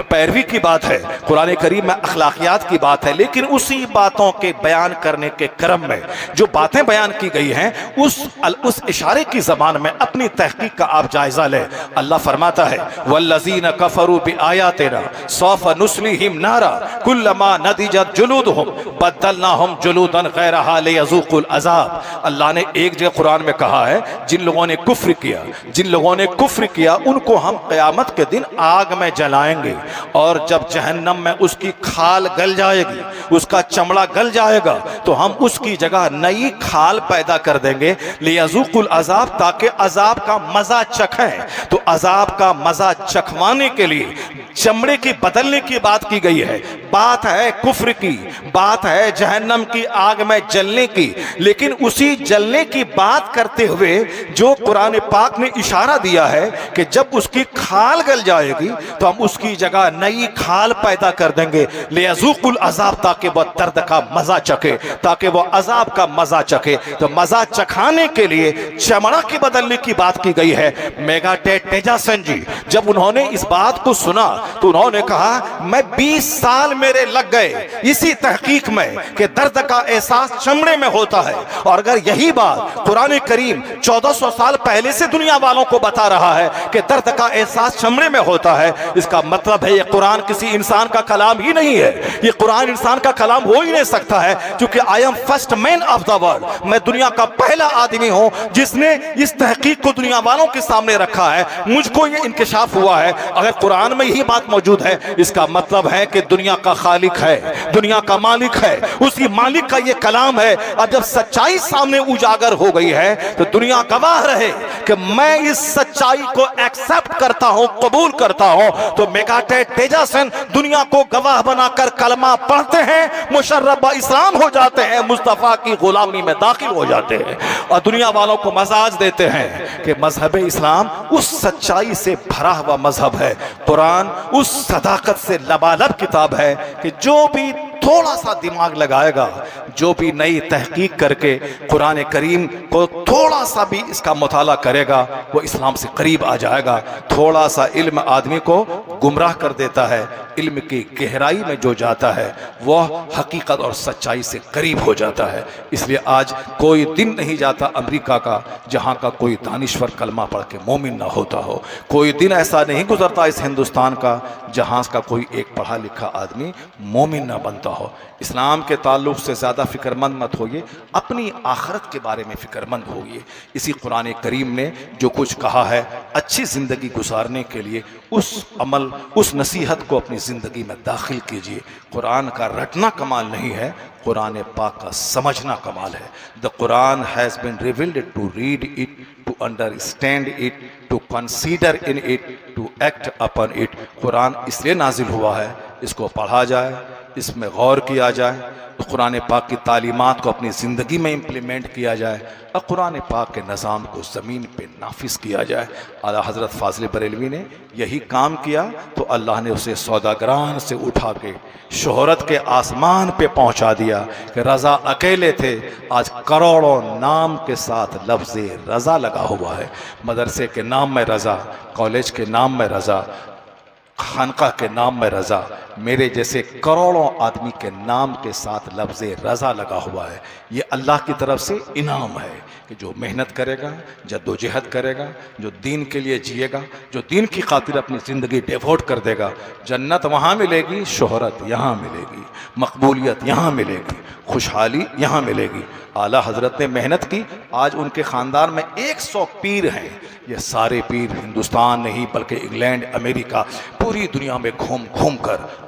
पैरवी की बात है, कुरान करीम में अखलाकियात की बात है, लेकिन उसी बातों के बयान करने के क्रम में जो बातें बयान की गई हैं, उस इशारे की जबान में अपनी तहकीक का आप जायजा ले। अल्लाह फरमाता है, वल्लज़ीन कफरू बिआयातिना सौफ नुस्लिहिम नारा कुल्लमा नदिजत जुलूदहुम बद्दलनाहुम जुलूदन गैरहा लियज़ूक़ुल अज़ाब। अल्लाह ने एक जगह कुरान में कहा है, जिन लोगों ने कुफ्र किया उनको हम क़यामत के दिन आग में जलाएंगे और जब जहन्नम में उसकी खाल गल जाएगी, उसका चमड़ा गल जाएगा, तो हम उसकी जगह नई खाल पैदा कर देंगे लियज़ूक़ुल अज़ाब, ताकि अज़ाब का मजा चखें। तो अज़ाब का मजा चखवाने के लिए चमड़े की बदलने की बात की गई है। बात है कुफ्र की, बात है जहन्नम की आग में जलने की, लेकिन उसी जलने की बात करते हुए जो कुरान पाक ने इशारा दिया है कि जब उसकी खाल गल जाएगी तो हम उसकी जगह नई खाल पैदा कर देंगे लियज़ूक़ुल अज़ाब, ताकि वह दर्द का मजा चखे, ताकि वह अज़ाब का मजा चखे। तो मजा चखाने के लिए चमड़ा की बदलने की बात की गई है। मेगाटेट तेजासन जी जब उन्होंने इस बात को सुना तो उन्होंने कहा, मैं 20 साल मेरे लग गए इसी तहकीक में कि दर्द का एहसास चमड़े में होता है, और अगर यही बात कुरान करीम 1400 साल पहले से दुनिया वालों को बता रहा है कि दर्द का एहसास चमड़े में होता है, इसका मतलब है ये कुरान किसी इंसान का कलाम ही नहीं है। ये कुरान इंसान का कलाम हो ही नहीं सकता है, क्योंकि I am first man of the world, मैं दुनिया का पहला आदमी हूं जिसने इस तहकीक को दुनिया वालों के सामने रखा है। मुझको ये इंकिशाफ हुआ है। अगर कुरान में यही बात मौजूद है, इसका मतलब है कि दुनिया का खालिक है, दुनिया का मालिक है, उसी मालिक का ये कलाम है। अब जब सच्चाई सामने उजागर हो गई है तो दुनिया गवाह रहे कि मैं इस सच्चाई को एक्सेप्ट करता हूं, कबूल करता हूं। तो मेगाटेट तेजासन दुनिया को गवाह बनाकर कलमा पढ़ते हैं, मुशर्रफ इस्लाम हो जाते हैं, मुस्तफा की गुलामी में दाखिल हो जाते हैं और दुनिया वालों को मजाज देते हैं कि मजहब इस्लाम उस सच्चाई से भरा हुआ मजहब है। कुरान उस सदाकत से लबालब किताब है कि जो भी थोड़ा सा दिमाग लगाएगा, जो भी नई तहकीक करके कुरान करीम को थोड़ा सा भी इसका मुताला करेगा, वो इस्लाम से करीब आ जाएगा। थोड़ा सा इल्म आदमी को गुमराह कर देता है, इल्म की गहराई में जो जाता है वह हकीकत और सच्चाई से करीब हो जाता है। इसलिए आज कोई दिन नहीं जाता अमेरिका का जहाँ का कोई दानिश्वर कलमा पढ़ के मोमिन ना होता हो। कोई दिन ऐसा नहीं गुजरता इस हिंदुस्तान का जहाँ का कोई एक पढ़ा लिखा आदमी मोमिन ना बनता हो। इस्लाम के ताल्लुक से ज़्यादा फिक्रमंद मत होइए, अपनी आखिरत के बारे में फिक्रमंद होइए। इसी कुरान करीम ने जो कुछ कहा है अच्छी ज़िंदगी गुजारने के लिए उस अमल, उस नसीहत को अपनी ज़िंदगी में दाखिल कीजिए। कुरान का रटना कमाल नहीं है, कुरान पाक का समझना कमाल है। The Quran has been revealed to read it, to understand it, to consider in it, to act upon it. Quran इसलिए नाजिल हुआ है, इसको पढ़ा जाए, इसमें गौर किया जाए, तो कुरान पाक की तालीमात को अपनी ज़िंदगी में इम्प्लीमेंट किया जाए और कुरान पाक के निज़ाम को ज़मीन पे नाफिज किया जाए। आला हज़रत फाज़िल बरेलवी ने यही काम किया तो अल्लाह ने उसे सौदागरान से उठा के शोहरत के आसमान पे पहुंचा दिया कि रज़ा अकेले थे, आज करोड़ों नाम के साथ लफ्ज़ रज़ा लगा हुआ है। मदरसे के नाम में रज़ा, कॉलेज के नाम में रज़ा, खानका के नाम में रज़ा, मेरे जैसे करोड़ों आदमी के नाम के साथ लफ्ज़ रज़ा लगा हुआ है। ये अल्लाह की तरफ से इनाम है कि जो मेहनत करेगा, जद्दोजहद करेगा, जो दीन के लिए जिएगा, जो दीन की खातिर अपनी ज़िंदगी डिवोट कर देगा, जन्नत वहाँ मिलेगी, शोहरत यहाँ मिलेगी, मकबूलियत यहाँ मिलेगी, खुशहाली यहाँ मिलेगी। आला हज़रत ने मेहनत की, आज उनके ख़ानदान में 100 पीर हैं। ये सारे पीर हिंदुस्तान नहीं बल्कि इंग्लैंड, अमेरिका, पूरी दुनिया में घूम घूम कर